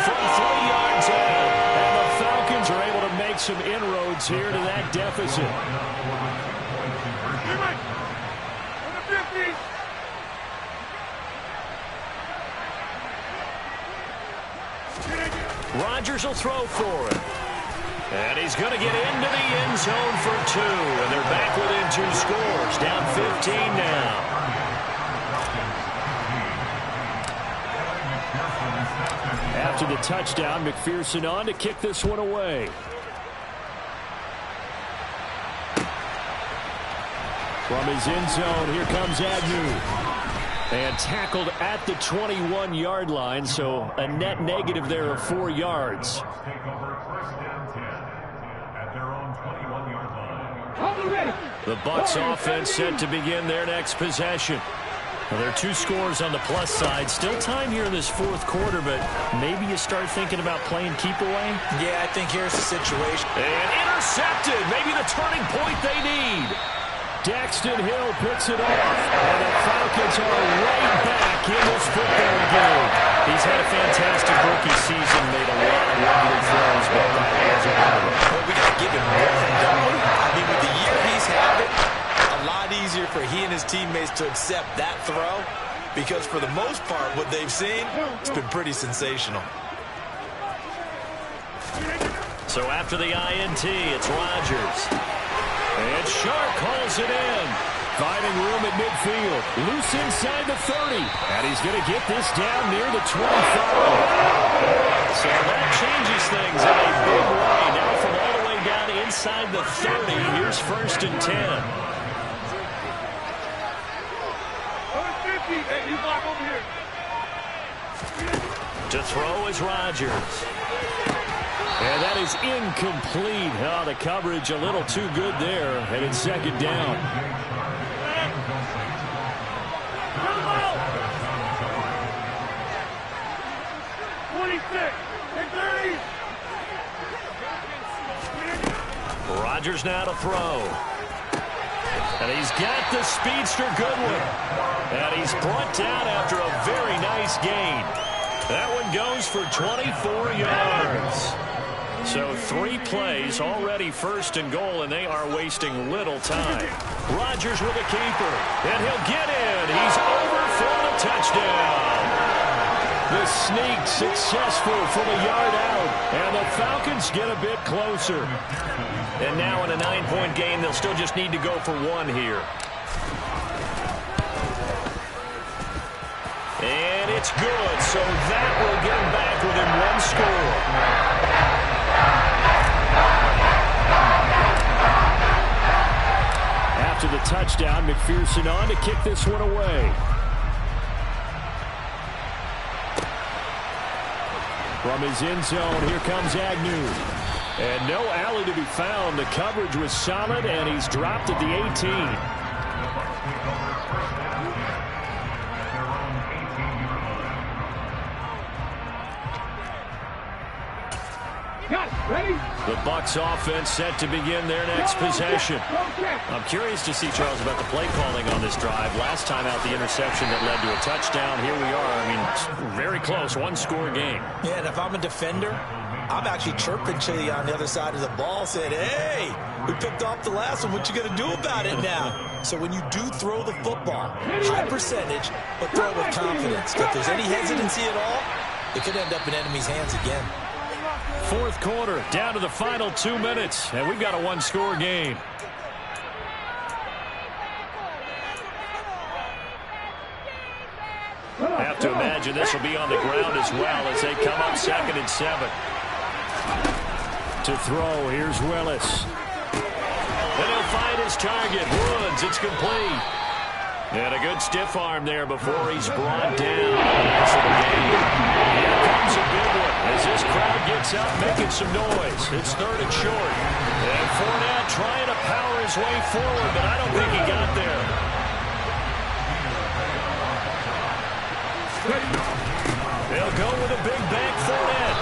from 3 yards out. And the Falcons are able to make some inroads here to that deficit. Rodgers will throw for it. And he's going to get into the end zone for 2. And they're back within 2 scores. Down 15 now. After the touchdown, McPherson on to kick this one away. From his end zone, here comes Agnew. And tackled at the 21-yard line, so a net negative there of 4 yards. Take over first down 10 at their own 21-yard line. The Bucs offense set to begin their next possession. Well, there are 2 scores on the plus side. Still time here in this fourth quarter, but maybe you start thinking about playing keep away? Yeah, I think here's the situation. And intercepted. Maybe the turning point they need. Daxton Hill picks it off, and the Falcons are right back in this football game. He's had a fantastic rookie season, made a lot of lovely throws, but that wasn't one of them. Well, we got to give him one, don't we? I mean, with the year he's having, a lot easier for he and his teammates to accept that throw because for the most part, what they've seen, it's been pretty sensational. So after the INT, it's Rodgers. And Shark calls it in. Finding room at midfield. Loose inside the 30. And he's going to get this down near the 25. So that changes things in a big way. Now from all the way down inside the 30, here's first and 10. To throw is Rodgers. And that is incomplete. Oh, the coverage a little too good there. And it's second down. Rodgers now to throw. And he's got the speedster Goodwin. And he's brought down after a very nice gain. That one goes for 24 yards. So 3 plays, already first and goal, and they are wasting little time. Rodgers with a keeper, and he'll get in. He's over for the touchdown. The sneak successful from a yard out, and the Falcons get a bit closer. And now in a 9-point game, they'll still just need to go for 1 here. And it's good, so that will get them back within 1 score. After the touchdown, McPherson on to kick this one away. From his end zone, here comes Agnew. And no alley to be found. The coverage was solid, and he's dropped at the 18. The Bucs offense set to begin their next possession. I'm curious to see, Charles, about the play calling on this drive. Last time out, the interception that led to a touchdown. Here we are. I mean, very close, 1-score game. Yeah, and if I'm a defender, I'm actually chirping Chili on the other side of the ball, saying, hey, we picked off the last one. What you going to do about it now? So when you do throw the football, high percentage, but throw it with confidence. If there's any hesitancy at all, it could end up in enemy's hands again. 4th quarter, down to the final 2 minutes, and we've got a 1-score game. Have to imagine this will be on the ground as well as they come up 2nd and 7. To throw, here's Willis. And he'll find his target. Woods, it's complete. And a good stiff arm there before he's brought down. That's the game. Here comes a big one as this crowd gets out making some noise. It's 3rd and short. And Fournette trying to power his way forward, but I don't think he got there. They'll go with a big back Fournette.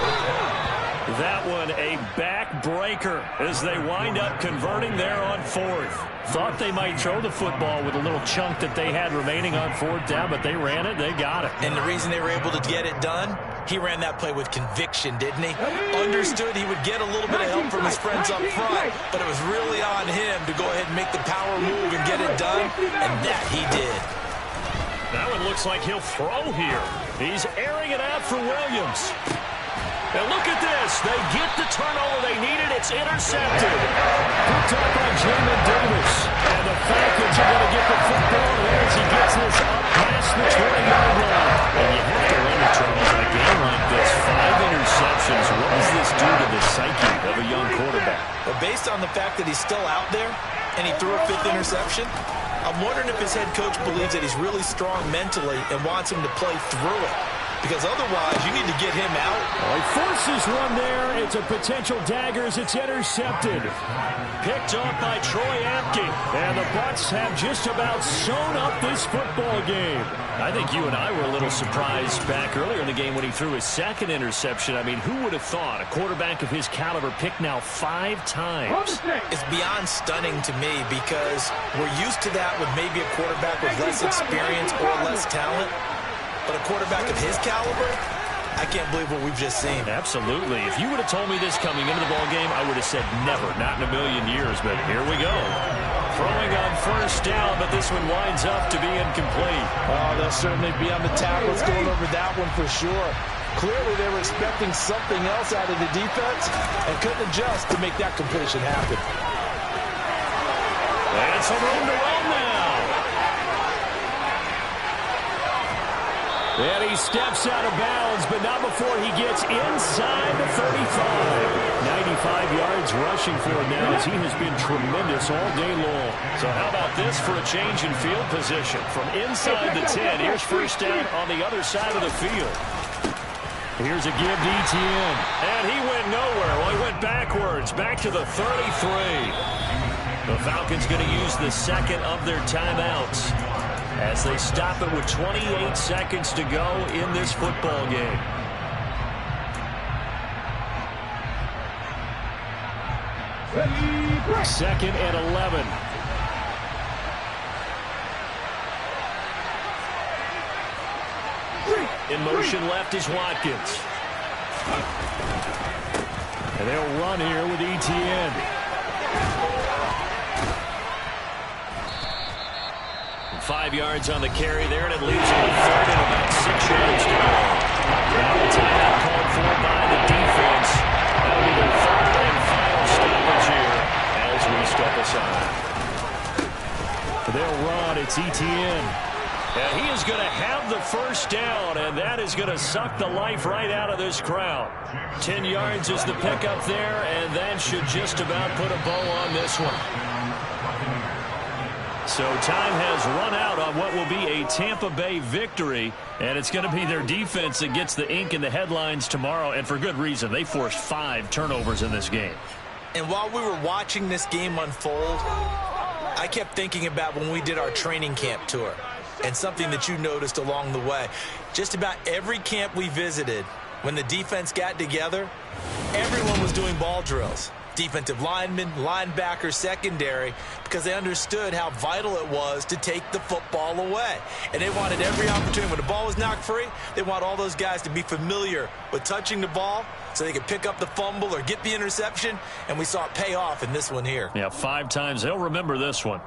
That one a backbreaker as they wind up converting there on 4th. Thought they might throw the football with a little chunk that they had remaining on 4th down, but they ran it, they got it. And the reason they were able to get it done, he ran that play with conviction, didn't he? Understood he would get a little bit of help from his friends up front, but it was really on him to go ahead and make the power move and get it done, and that he did. That one looks like he'll throw here. He's airing it out for Williams. And look at this. They get the turnover they needed. It's intercepted. Picked up by Jamin Davis. And the Falcons are going to get the football as he gets this up past the 20-yard line. And you have to wonder, Charles, in a game like this, 5 interceptions, what does this do to the psyche of a young quarterback? But based on the fact that he's still out there and he threw a 5th interception, I'm wondering if his head coach believes that he's really strong mentally and wants him to play through it. Because otherwise, you need to get him out. Well, he forces one there. It's a potential dagger as it's intercepted. Picked up by Troy Apke. And the Bucs have just about sewn up this football game. I think you and I were a little surprised back earlier in the game when he threw his 2nd interception. I mean, who would have thought a quarterback of his caliber picked now 5 times? It's beyond stunning to me because we're used to that with maybe a quarterback with less experience or less talent. But a quarterback of his caliber, I can't believe what we've just seen. Absolutely. If you would have told me this coming into the ballgame, I would have said never, not in a million years. But here we go. Throwing on 1st down, but this one winds up to be incomplete. Oh, they'll certainly be on the tablets going over that one for sure. Clearly, they were expecting something else out of the defense and couldn't adjust to make that completion happen. And some room to run now. And he steps out of bounds, but not before he gets inside the 35. 95 yards rushing for him now as he has been tremendous all day long. So how about this for a change in field position? From inside the 10, here's 1st down on the other side of the field. Here's a give to Etienne. And he went nowhere. Well, he went backwards, back to the 33. The Falcons going to use the second of their timeouts as they stop it with 28 seconds to go in this football game. Second and 11. In motion left is Watkins. And they'll run here with Etienne. And 5 yards on the carry there, and it leaves him with third and about 6 yards to go. Now the timeout called for by the defense. That'll be their third and final stoppage here as we step aside. They'll run. It's Etienne. And he is going to have the first down, and that is going to suck the life right out of this crowd. 10 yards is the pickup there, and that should just about put a bow on this one. So time has run out on what will be a Tampa Bay victory, and it's going to be their defense that gets the ink in the headlines tomorrow, and for good reason. They forced 5 turnovers in this game. And while we were watching this game unfold, I kept thinking about when we did our training camp tour. And something that you noticed along the way. Just about every camp we visited, when the defense got together, everyone was doing ball drills. Defensive linemen, linebackers, secondary, because they understood how vital it was to take the football away. And they wanted every opportunity. When the ball was knocked free, they want all those guys to be familiar with touching the ball so they could pick up the fumble or get the interception. And we saw it pay off in this one here. Yeah, 5 times. They'll remember this one.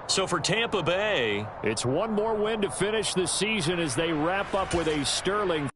So for Tampa Bay, it's one more win to finish the season as they wrap up with a sterling.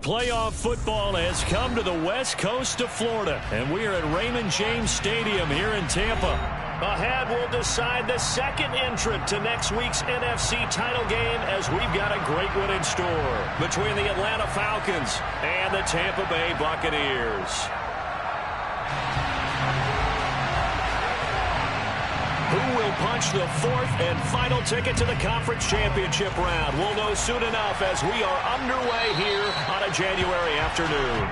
playoff football has come to the west coast of Florida, and we are at Raymond James Stadium here in Tampa. Ahead, we'll decide the second entrant to next week's NFC title game, as we've got a great one in store between the Atlanta Falcons and the Tampa Bay Buccaneers. Who will punch the fourth and final ticket to the conference championship round? We'll know soon enough as we are underway here on a January afternoon.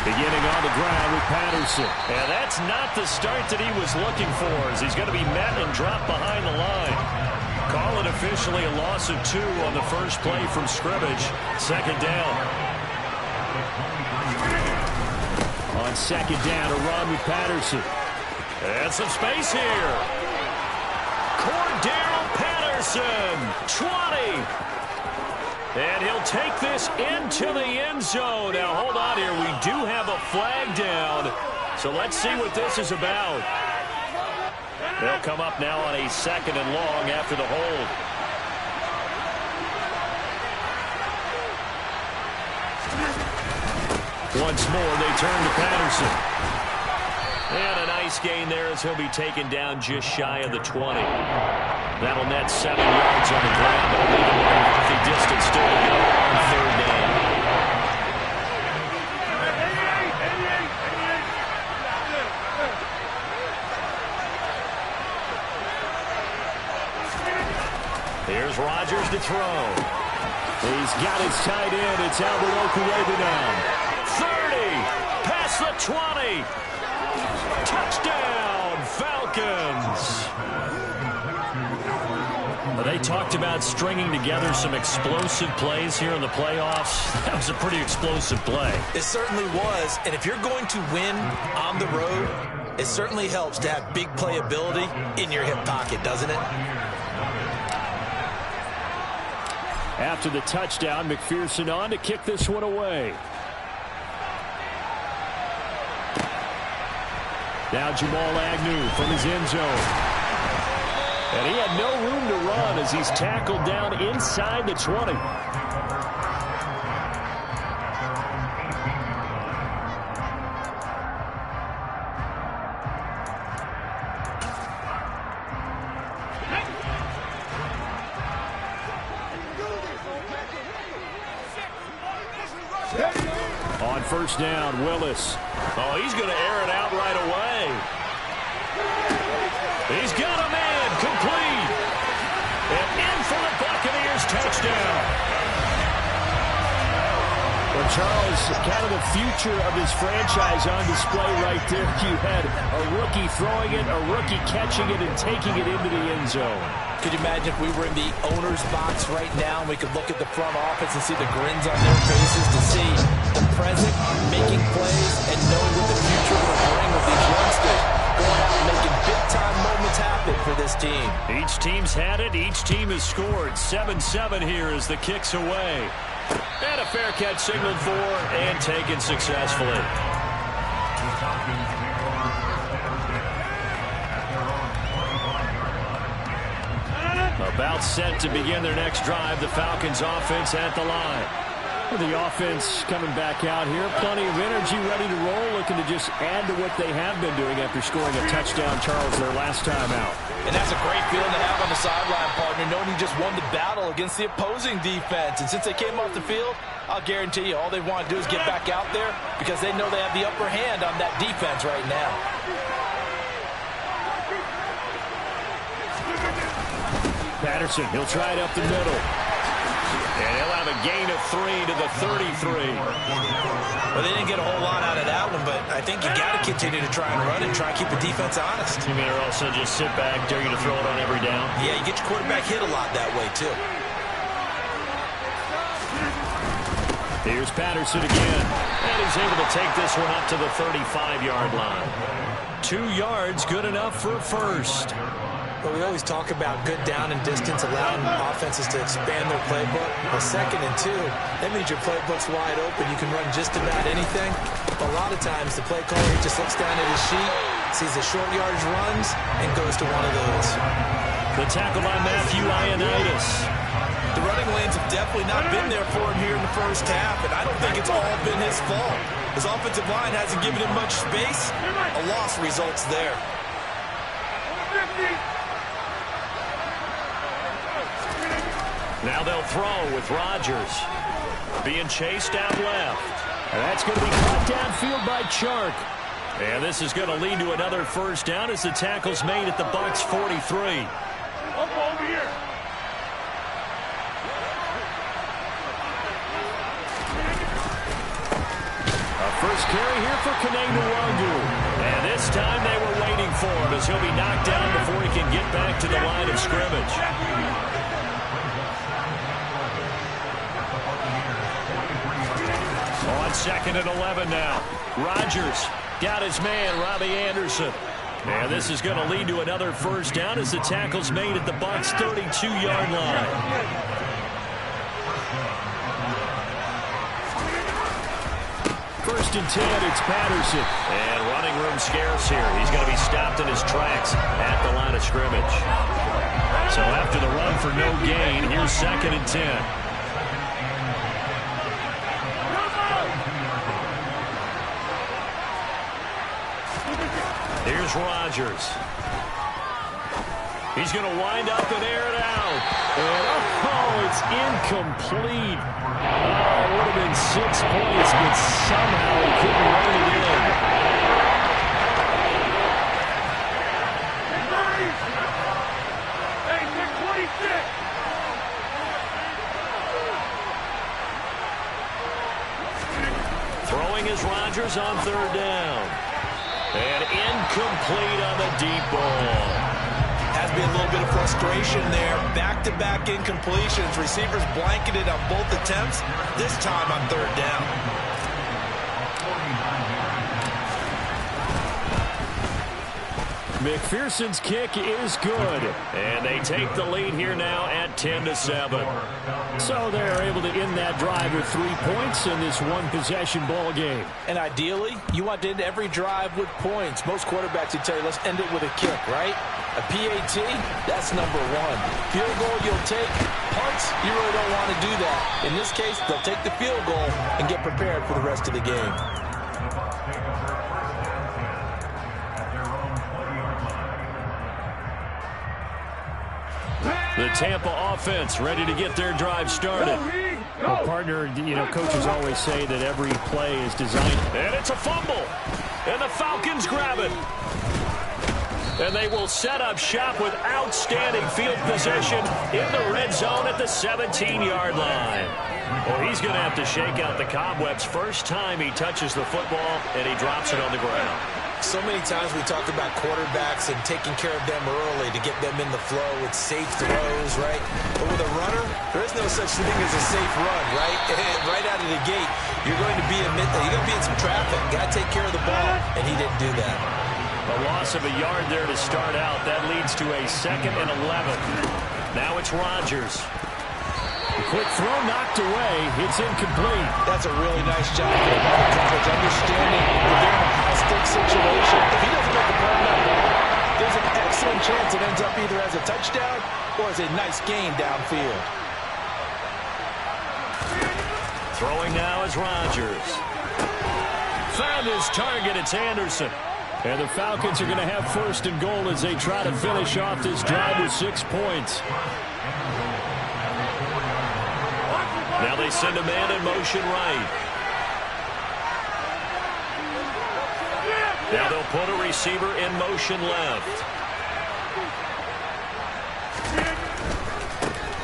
Beginning on the ground with Patterson. And that's not the start that he was looking for, as he's going to be met and dropped behind the line. Call it officially a loss of 2 on the first play from scrimmage. Second down. On second down, a run with Patterson. And some space here. Cordell Patterson, 20. And he'll take this into the end zone. Now, hold on here. We do have a flag down. So let's see what this is about. They'll come up now on a second and long after the hold. Once more, they turn to Patterson. And a nice gain there as he'll be taken down just shy of the 20. That'll net 7 yards on the ground, but leave him with a healthy distance still to go on third down. Here's Rodgers to throw. He's got his tight end. It's Albert Okwuegbunam now. 30, past the 20. Touchdown, Falcons. They talked about stringing together some explosive plays here in the playoffs. That was a pretty explosive play. It certainly was. And if you're going to win on the road, it certainly helps to have big playability in your hip pocket, doesn't it? After the touchdown, McPherson on to kick this one away. Now Jamal Agnew from his end zone. And he had no room to run as he's tackled down inside the 20. On first down, Willis. Oh, he's going to air it out right away. He's got a man complete. And in for the Buccaneers touchdown. Well, Charles, kind of the future of this franchise on display right there. You had a rookie throwing it, a rookie catching it, and taking it into the end zone. Could you imagine if we were in the owner's box right now and we could look at the front office and see the grins on their faces, to see the present making plays and knowing what the future will bring with these youngsters going out and making big-time moments happen for this team. Each team's had it. Each team has scored. 7-7 here as the kick's away. And a fair catch signaled for and taken successfully. About set to begin their next drive. The Falcons offense at the line. The offense coming back out here. Plenty of energy, ready to roll, looking to just add to what they have been doing after scoring a touchdown, Charles, their last time out. And that's a great feeling to have on the sideline, partner, knowing you just won the battle against the opposing defense. And since they came off the field, I'll guarantee you all they want to do is get back out there because they know they have the upper hand on that defense right now. Patterson, he'll try it up the middle. And he'll have a gain of 3 to the 33. Well, they didn't get a whole lot out of that one, but I think you got to continue to try and run and try and keep the defense honest. You mean also just sit back, dare you to throw it on every down? Yeah, you get your quarterback hit a lot that way, too. Here's Patterson again. And he's able to take this one up to the 35-yard line. 2 yards, good enough for a first. But we always talk about good down and distance, allowing offenses to expand their playbook. Well, 2nd and 2, that means your playbook's wide open. You can run just about anything. But a lot of times, the play caller just looks down at his sheet, sees the short yardage runs, and goes to one of those. The tackle by Matthew Ioannidis. The running lanes have definitely not been there for him here in the first half, and I don't think it's all been his fault. His offensive line hasn't given him much space. A loss results there. Now they'll throw with Rodgers. Being chased out left. And that's going to be caught downfield by Chark. And this is going to lead to another first down as the tackle's made at the Bucs 43. Over here. First carry here for Kene Nwangwu. And this time they were waiting for him as he'll be knocked down before he can get back to the line of scrimmage. On 2nd and 11 now. Rodgers got his man, Robbie Anderson. And this is going to lead to another first down as the tackle's made at the Bucs 32-yard line. First and 10, it's Patterson. And running room scarce here. He's going to be stopped in his tracks at the line of scrimmage. So after the run for no gain, here's 2nd and 10. Here's Rodgers. He's going to wind up and air it out. And it's incomplete. It would have been 6 points, but somehow he couldn't run it in. Hey, 26. Throwing is Rodgers on 3rd down. And incomplete on the deep ball. Has been a little bit of frustration there. Back-to-back incompletions. Receivers blanketed on both attempts. This time on 3rd down. McPherson's kick is good. And they take the lead here now at 10-7. So they're able to end that drive with 3 points in this one-possession ball game. And ideally, you want to end every drive with points. Most quarterbacks would tell you, let's end it with a kick, right? A PAT, that's number 1. Field goal you'll take. Punts, you really don't want to do that. In this case, they'll take the field goal and get prepared for the rest of the game. The Tampa offense ready to get their drive started. Well, partner, coaches always say that every play is designed. And it's a fumble. And the Falcons grab it. And they will set up shop with outstanding field position in the red zone at the 17-yard line. Well, he's going to have to shake out the cobwebs first time he touches the football, and he drops it on the ground. So many times we talk about quarterbacks and taking care of them early to get them in the flow with safe throws, right? But with a runner, there is no such thing as a safe run, right? Right out of the gate, you're going to be in some traffic. Got to take care of the ball, and he didn't do that. A loss of a yard there to start out. That leads to a 2nd and 11. Now it's Rodgers. Quick throw knocked away. It's incomplete. That's a really nice job for the ball coverage, understanding that they're in a high-stakes situation. If he doesn't make a play on that ball, there's an excellent chance it ends up either as a touchdown or as a nice gain downfield. Throwing now is Rodgers. Found his target. It's Anderson. And the Falcons are going to have 1st and goal as they try to finish off this drive with 6 points. Now they send a man in motion right. Now they'll put a receiver in motion left.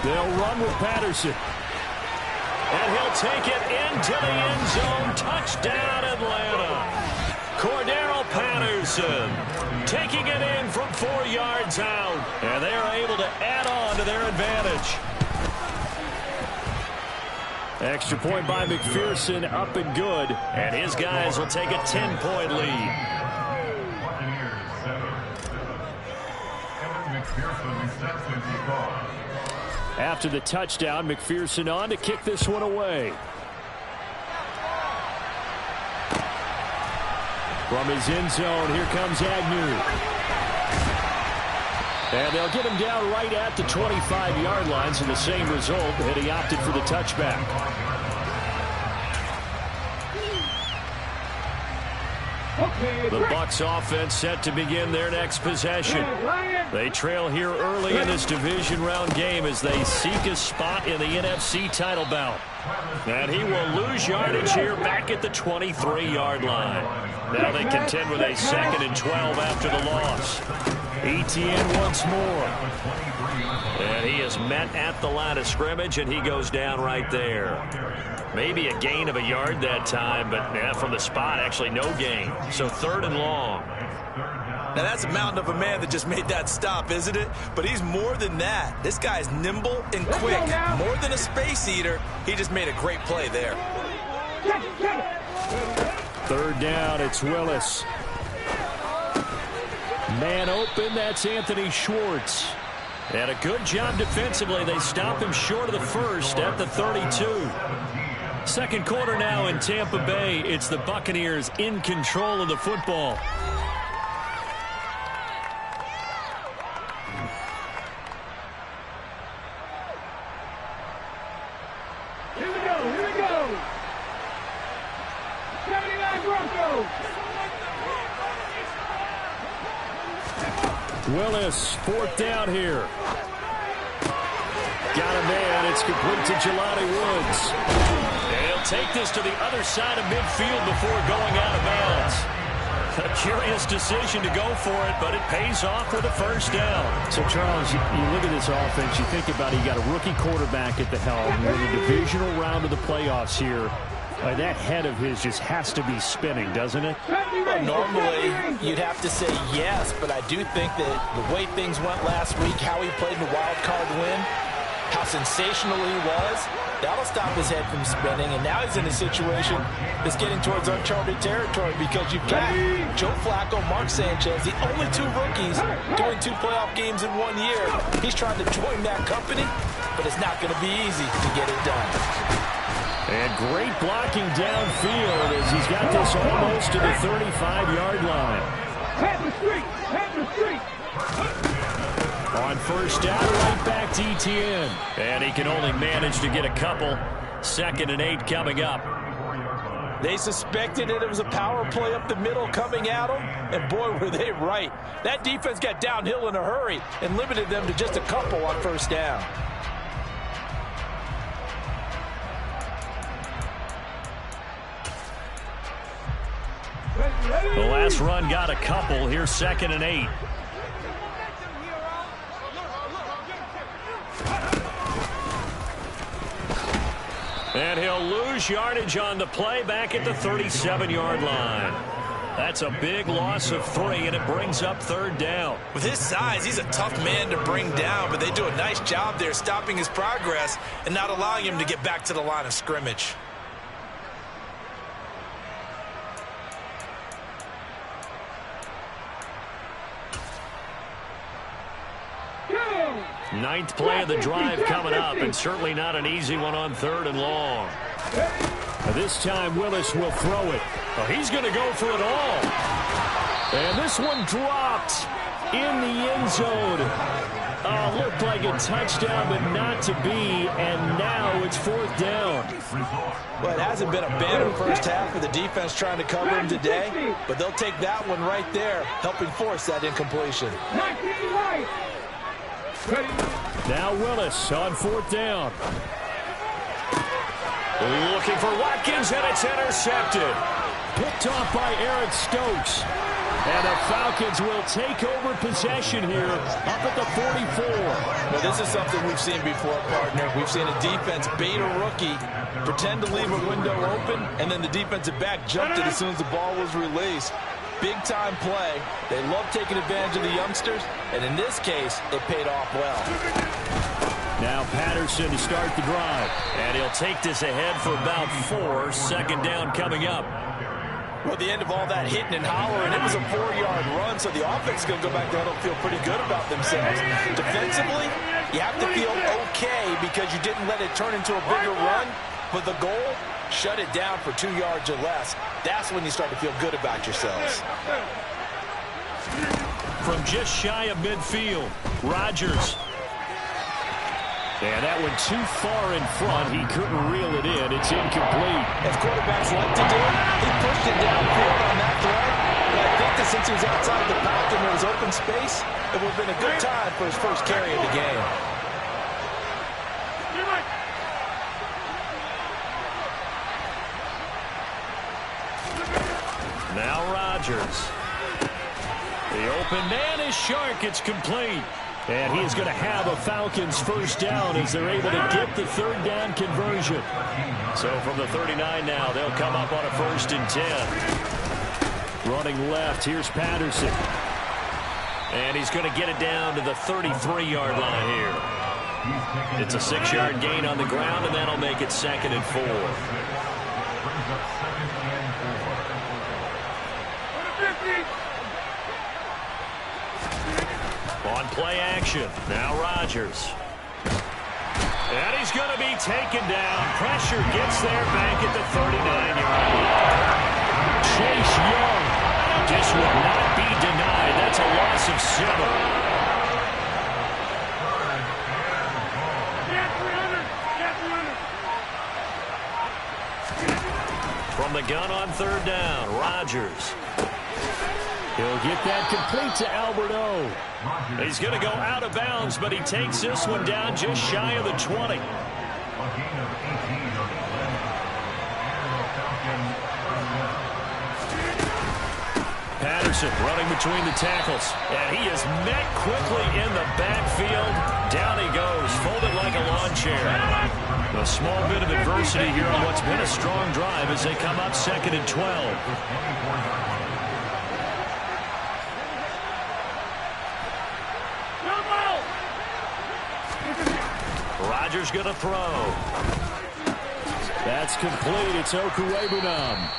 They'll run with Patterson. And he'll take it into the end zone. Touchdown, Atlanta. Cordero Patterson taking it in from 4 yards out. And they are able to add on to their advantage. Extra point by McPherson, up and good. And his guys will take a 10-point lead. After the touchdown, McPherson on to kick this one away. From his end zone, here comes Agnew. And they'll get him down right at the 25-yard line, so the same result, and he opted for the touchback. The Bucs offense set to begin their next possession. They trail here early in this division round game as they seek a spot in the NFC title bout. And he will lose yardage here back at the 23-yard line. Now they contend with a 2nd and 12 after the loss. Etienne once more. And he is met at the line of scrimmage, and he goes down right there. Maybe a gain of a yard that time, but from the spot, actually no gain. So 3rd and long. Now that's a mountain of a man that just made that stop, isn't it? But he's more than that. This guy's nimble and quick. More than a space eater. He just made a great play there. 3rd down, it's Willis. Man open, that's Anthony Schwartz. And a good job defensively. They stop him short of the first at the 32. Second quarter now in Tampa Bay. It's the Buccaneers in control of the football. Here we go. 79 Broncos. Willis, 4th down here. Got a man. It's complete to Jelani Woods. And he'll take this to the other side of midfield before going out of bounds. A curious decision to go for it, but it pays off for the 1st down. So, Charles, you look at this offense, you think about it, you got a rookie quarterback at the helm. You're in the divisional round of the playoffs here. That head of his just has to be spinning, doesn't it? Well, normally, you'd have to say yes, but I do think that the way things went last week, how he played in the wild card win, how sensational he was, that'll stop his head from spinning. And now he's in a situation that's getting towards uncharted territory because you've got Joe Flacco, Mark Sanchez, the only 2 rookies doing 2 playoff games in 1 year. He's trying to join that company, but it's not going to be easy to get it done. And great blocking downfield as he's got this almost to the 35-yard line. On 1st down, right back to Etienne. And he can only manage to get a couple. 2nd and 8 coming up. They suspected it was a power play up the middle coming at them, and boy, were they right. That defense got downhill in a hurry and limited them to just a couple on 1st down. The last run got a couple. Here's 2nd and 8. And he'll lose yardage on the play back at the 37-yard line. That's a big loss of 3, and it brings up 3rd down. With his size, he's a tough man to bring down, but they do a nice job there stopping his progress and not allowing him to get back to the line of scrimmage. Ninth play of the drive coming up, and certainly not an easy one on 3rd and long. This time Willis will throw it. Oh, he's going to go for it all. And this one dropped in the end zone. Looked like a touchdown, but not to be. And now it's 4th down. Well, it hasn't been a banner first half for the defense trying to cover him today, but they'll take that one right there, helping force that incompletion. Now Willis on 4th down. Looking for Watkins, and it's intercepted. Picked off by Eric Stokes. And the Falcons will take over possession here up at the 44. Well, this is something we've seen before, partner. We've seen a defense bait a rookie, pretend to leave a window open, and then the defensive back jumped it as soon as the ball was released. Big-time play. They love taking advantage of the youngsters, and in this case, it paid off well. Now Patterson to start the drive. And he'll take this ahead for about 4. Second down coming up. Well, the end of all that hitting and hollering, it was a 4-yard run, so the offense is going to go back there and feel pretty good about themselves. Defensively, you have to feel okay because you didn't let it turn into a bigger run, but the goal, shut it down for 2 yards or less. That's when you start to feel good about yourselves. From just shy of midfield, Rodgers. And that went too far in front. He couldn't reel it in. It's incomplete. As quarterbacks like to do, he pushed it downfield on that throw. But I think that since he was outside the pocket and there was open space, it would have been a good time for his first carry of the game. Now Rodgers. The open man is Shark. It's complete. And he is going to have a Falcons first down as they're able to get the third down conversion. So from the 39 now, they'll come up on a 1st and 10. Running left, here's Patterson. And he's going to get it down to the 33-yard line here. It's a 6-yard gain on the ground, and that'll make it 2nd and 4. On play action, now Rodgers. And he's going to be taken down. Pressure gets there back at the 39-yard line. Chase Young just will not be denied. That's a loss of 7. From the gun on 3rd down, Rodgers. He'll get that complete to Albert O. He's going to go out of bounds, but he takes this one down just shy of the 20. Patterson running between the tackles, and he is met quickly in the backfield. Down he goes, folded like a lawn chair. A small bit of adversity here on what's been a strong drive as they come up 2nd and 12. Rodgers going to throw. That's complete. It's Okuwebunam.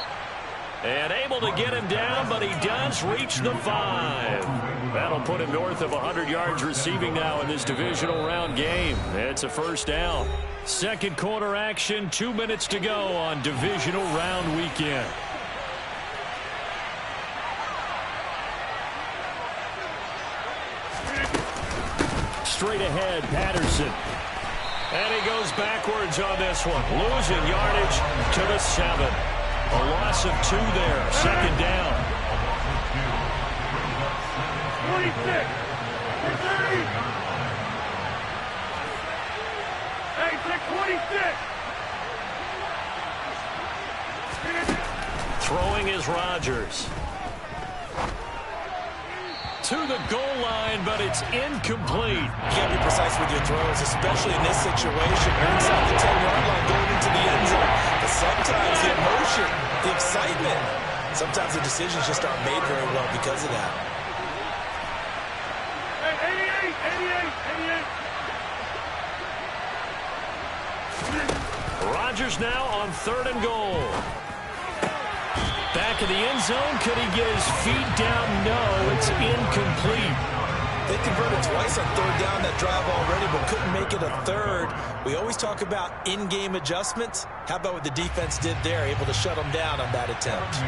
And able to get him down, but he does reach the 5. That'll put him north of 100 yards receiving now in this divisional round game. It's a first down. Second quarter action, 2 minutes to go on divisional round weekend. Straight ahead, Patterson. And he goes backwards on this one. Losing yardage to the 7. A loss of 2 there. 2nd down. 26. 30. Hey, check 26. Throwing is Rodgers. To the goal line, but it's incomplete. You can't be precise with your throws, especially in this situation. You're inside the 10-yard line going into the end zone. But sometimes the emotion, the excitement, sometimes the decisions just aren't made very well because of that. Hey, 88. Rodgers now on 3rd and goal. Back in the end zone. Could he get his feet down? No, it's incomplete. They converted twice on 3rd down that drive already, but couldn't make it a 3rd. We always talk about in-game adjustments. How about what the defense did there, able to shut them down on that attempt?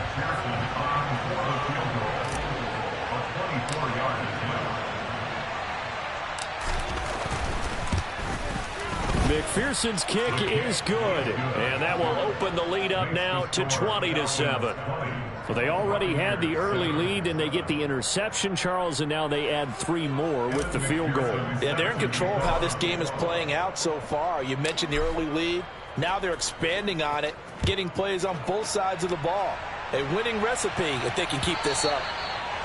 McPherson's kick is good, and that will open the lead up now to 20-7. So they already had the early lead, and they get the interception, Charles, and now they add 3 more with the field goal. Yeah, they're in control of how this game is playing out so far. You mentioned the early lead. Now they're expanding on it, getting plays on both sides of the ball. A winning recipe if they can keep this up.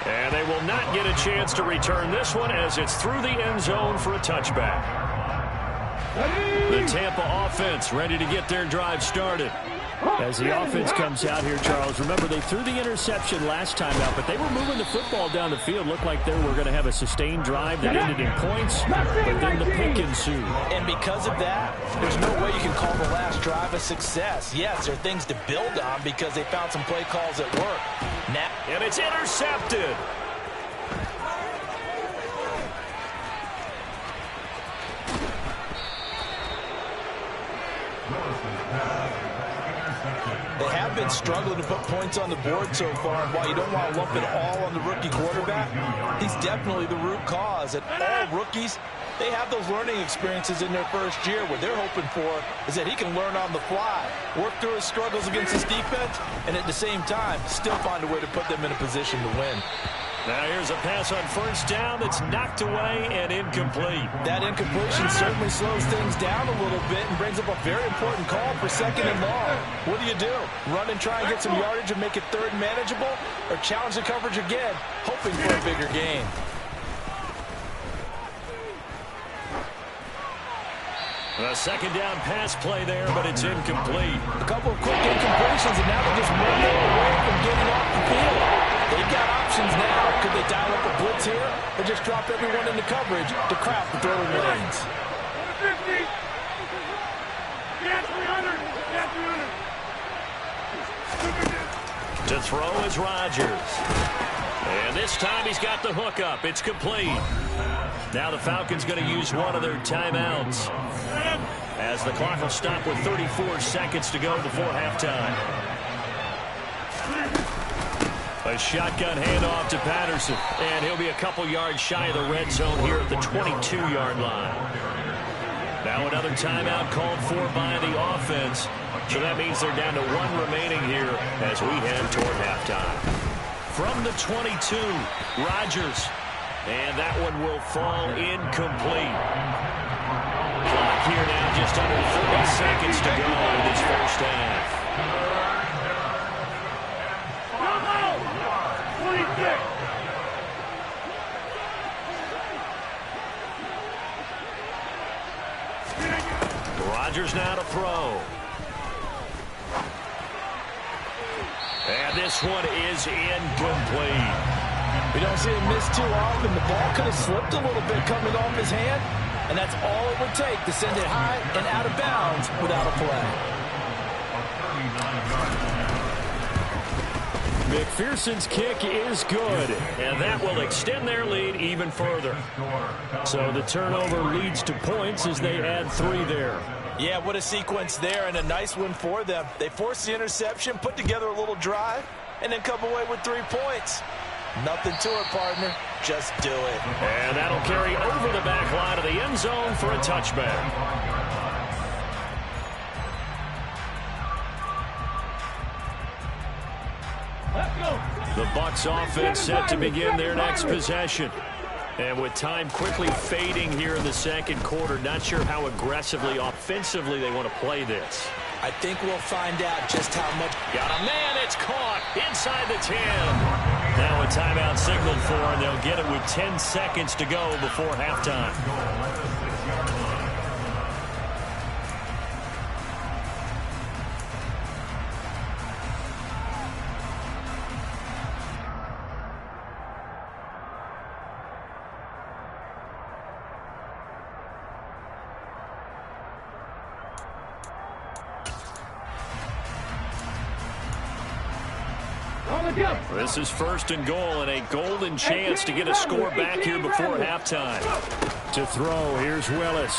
And they will not get a chance to return this one as it's through the end zone for a touchback. The Tampa offense ready to get their drive started. As the offense comes out here, Charles, remember they threw the interception last time out, but they were moving the football down the field. Looked like they were going to have a sustained drive that ended in points, but then the pick ensued. And because of that, there's no way you can call the last drive a success. Yes, there are things to build on because they found some play calls that work. Now, and it's intercepted. they have been struggling to put points on the board so far, and while you don't want to lump it all on the rookie quarterback, he's definitely the root cause. And all rookies, they have those learning experiences in their first year. What they're hoping for is that he can learn on the fly, work through his struggles against his defense, and at the same time, still find a way to put them in a position to win. Now here's a pass on first down that's knocked away and incomplete. That incompletion certainly slows things down a little bit and brings up a very important call for 2nd and long. What do? Run and try and get some yardage and make it third manageable, or challenge the coverage again, hoping for a bigger gain? A 2nd down pass play there, but it's incomplete. A couple of quick incompletions, and now they're just 1 more away from getting off the field. They've got options now. Could they dial up a blitz here, or just drop everyone into coverage to crowd the throwing lanes? 150. Get 300. Get 300. To throw is Rodgers. And this time he's got the hook up. It's complete. Now the Falcons going to use one of their timeouts, as the clock will stop with 34 seconds to go before halftime. A shotgun handoff to Patterson, and he'll be a couple yards shy of the red zone here at the 22-yard line. Now another timeout called for by the offense, so that means they're down to 1 remaining here as we head toward halftime. From the 22, Rodgers, and that one will fall incomplete. Clock here now, just under 30 seconds to go in this first half. 26. Rodgers now to throw. And this one is incomplete. We don't see him miss too often. The ball could have slipped a little bit coming off his hand, and that's all it would take to send it high and out of bounds without a play. McPherson's kick is good, and that will extend their lead even further. so the turnover leads to points as they add 3 there. Yeah, what a sequence there, and a nice one for them. They forced the interception, put together a little drive, and then come away with 3 points. Nothing to it, partner. Just do it. And that'll carry over the back line of the end zone for a touchback. The Bucs offense set to begin their next possession. And with time quickly fading here in the second quarter, not sure how aggressively, offensively they want to play this. I think we'll find out just how much. Got a man, it's caught inside the 10. Now a timeout signaled for, and they'll get it with 10 seconds to go before halftime. This is 1st and goal, and a golden chance to get a score back here before halftime. To throw, here's Willis.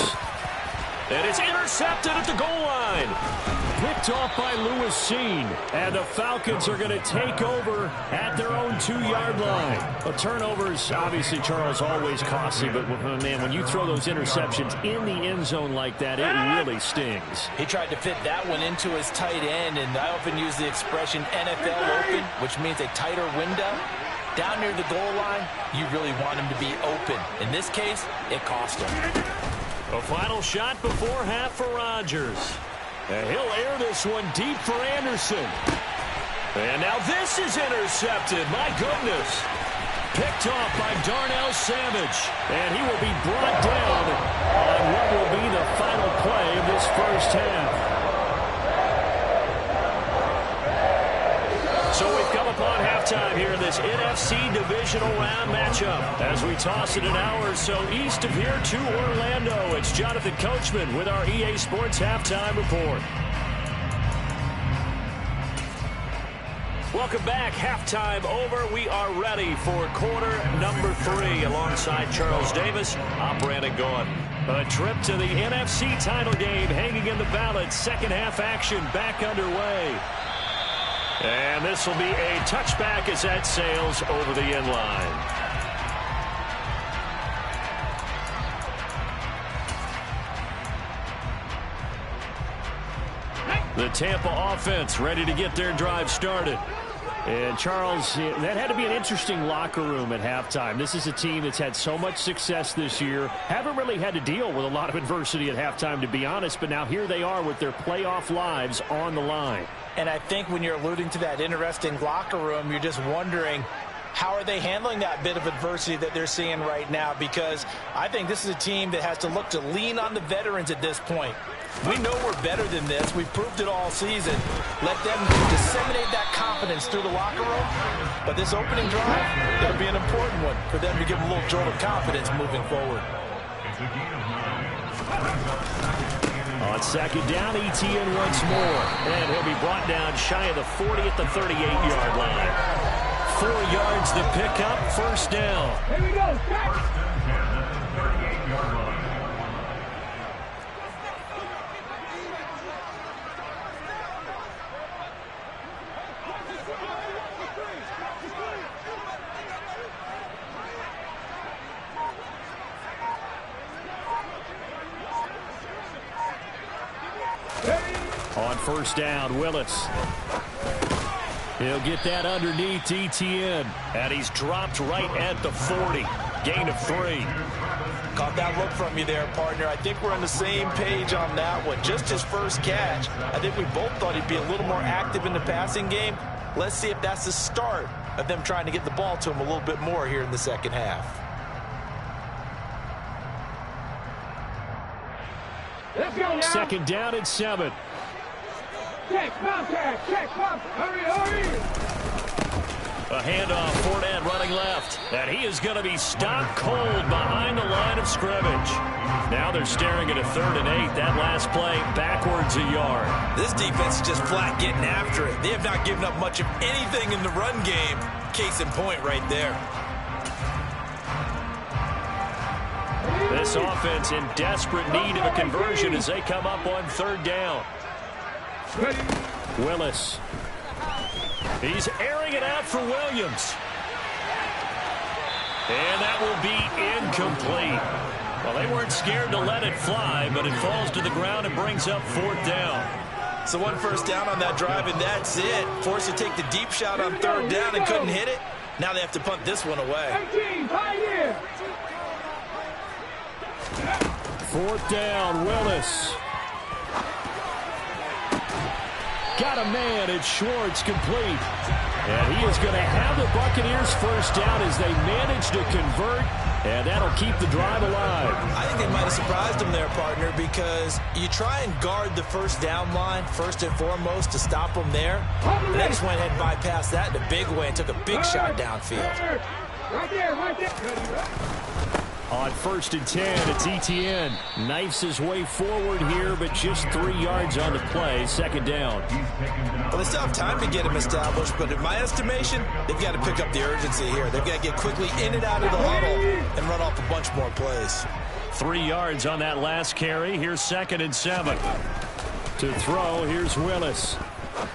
And it's intercepted at the goal line. Picked off by Lewis Cine. And the Falcons are going to take over at their own 2-yard line. A turnover is obviously, Charles, always costly, but man, when you throw those interceptions in the end zone like that, it really stings. He tried to fit that one into his tight end, and I often use the expression NFL open, which means a tighter window. Down near the goal line, you really want him to be open. In this case, it cost him. A final shot before half for Rodgers. And he'll air this one deep for Anderson. And now this is intercepted. My goodness. Picked off by Darnell Savage. And he will be brought down on what will be the final play of this first half. So we've come upon halftime here in this NFC Divisional Round matchup. As we toss it an hour or so east of here to Orlando, it's Jonathan Coachman with our EA Sports Halftime Report. Welcome back. Halftime over. We are ready for quarter number 3 alongside Charles Davis. I'm Brandon Gaudin. A trip to the NFC title game hanging in the balance. Second half action back underway. And this will be a touchback as that sails over the end line. The Tampa offense ready to get their drive started. And Charles, that had to be an interesting locker room at halftime. This is a team that's had so much success this year. Haven't really had to deal with a lot of adversity at halftime, to be honest. But now here they are with their playoff lives on the line. And I think when you're alluding to that interesting locker room, you're just wondering, how are they handling that bit of adversity that they're seeing right now? Because I think this is a team that has to look to lean on the veterans at this point. We know we're better than this. We've proved it all season. Let them disseminate that confidence through the locker room. But this opening drive, it'll be an important one for them to give them a little jolt of confidence moving forward. On second down, Etienne once more. And he'll be brought down shy of the 40 at the 38-yard line. 4 yards the pickup, first down. Here we go. On first down, Willis. He'll get that underneath Etienne. And he's dropped right at the 40. Gain of 3. Caught that look from you there, partner. I think we're on the same page on that one. Just his first catch. I think we both thought he'd be a little more active in the passing game. Let's see if that's the start of them trying to get the ball to him a little bit more here in the second half. Let's go now. Second down and 7. Check, contact, check, hurry, hurry. A handoff, Fournette running left. And he is going to be stopped cold behind the line of scrimmage. Now they're staring at a 3rd and 8. That last play backwards a yard. This defense is just flat getting after it. They have not given up much of anything in the run game. Case in point right there. This offense in desperate need of a conversion as they come up on 3rd down. Ready. Willis. He's airing it out for Williams. And that will be incomplete. Well, they weren't scared to let it fly, but it falls to the ground and brings up 4th down. So 1 first down on that drive, and that's it. Forced to take the deep shot on 3rd down and couldn't hit it. Now they have to punt this one away. 18, Pioneer. 4th down, Willis. Got a man, it's Schwartz, complete. And he is going to have the Buccaneers first down as they manage to convert, and that'll keep the drive alive. I think they might have surprised them there, partner, because you try and guard the first down line first and foremost to stop them there. And they just went ahead and bypassed that in a big way and took a big shot downfield. Right there, right there. On 1st and 10, it's Etienne. Knifes his way forward here, but just 3 yards on the play. 2nd down. Well, they still have time to get him established, but in my estimation, they've got to pick up the urgency here. They've got to get quickly in and out of the huddle and run off a bunch more plays. 3 yards on that last carry. Here's 2nd and 7. To throw, here's Willis.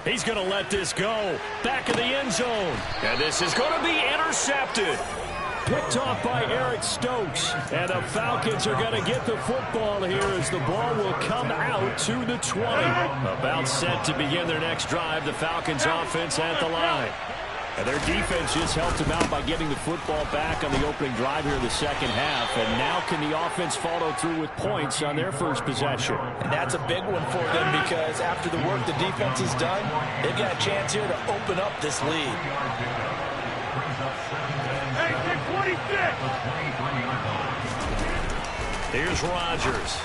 He's going to let this go. Back of the end zone. And this is going to be intercepted. Picked off by Eric Stokes. And the Falcons are going to get the football here as the ball will come out to the 20. About set to begin their next drive. The Falcons offense at the line. And their defense just helped them out by getting the football back on the opening drive here in the second half. And now can the offense follow through with points on their first possession? And that's a big one for them because after the work the defense has done, they've got a chance here to open up this lead. Hey, 26. Here's Rodgers.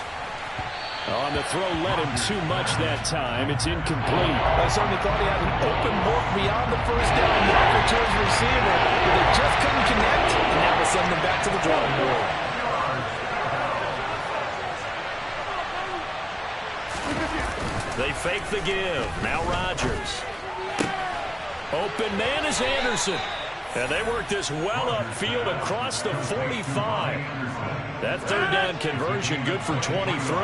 On the throw, led him too much that time. It's incomplete. I certainly thought he had an open look beyond the first down marker to his receiver, but they just couldn't connect, and that will send them back to the drawing board. They fake the give. Now Rodgers. Open man is Anderson. And they work this well upfield across the 45. That third down conversion good for 23.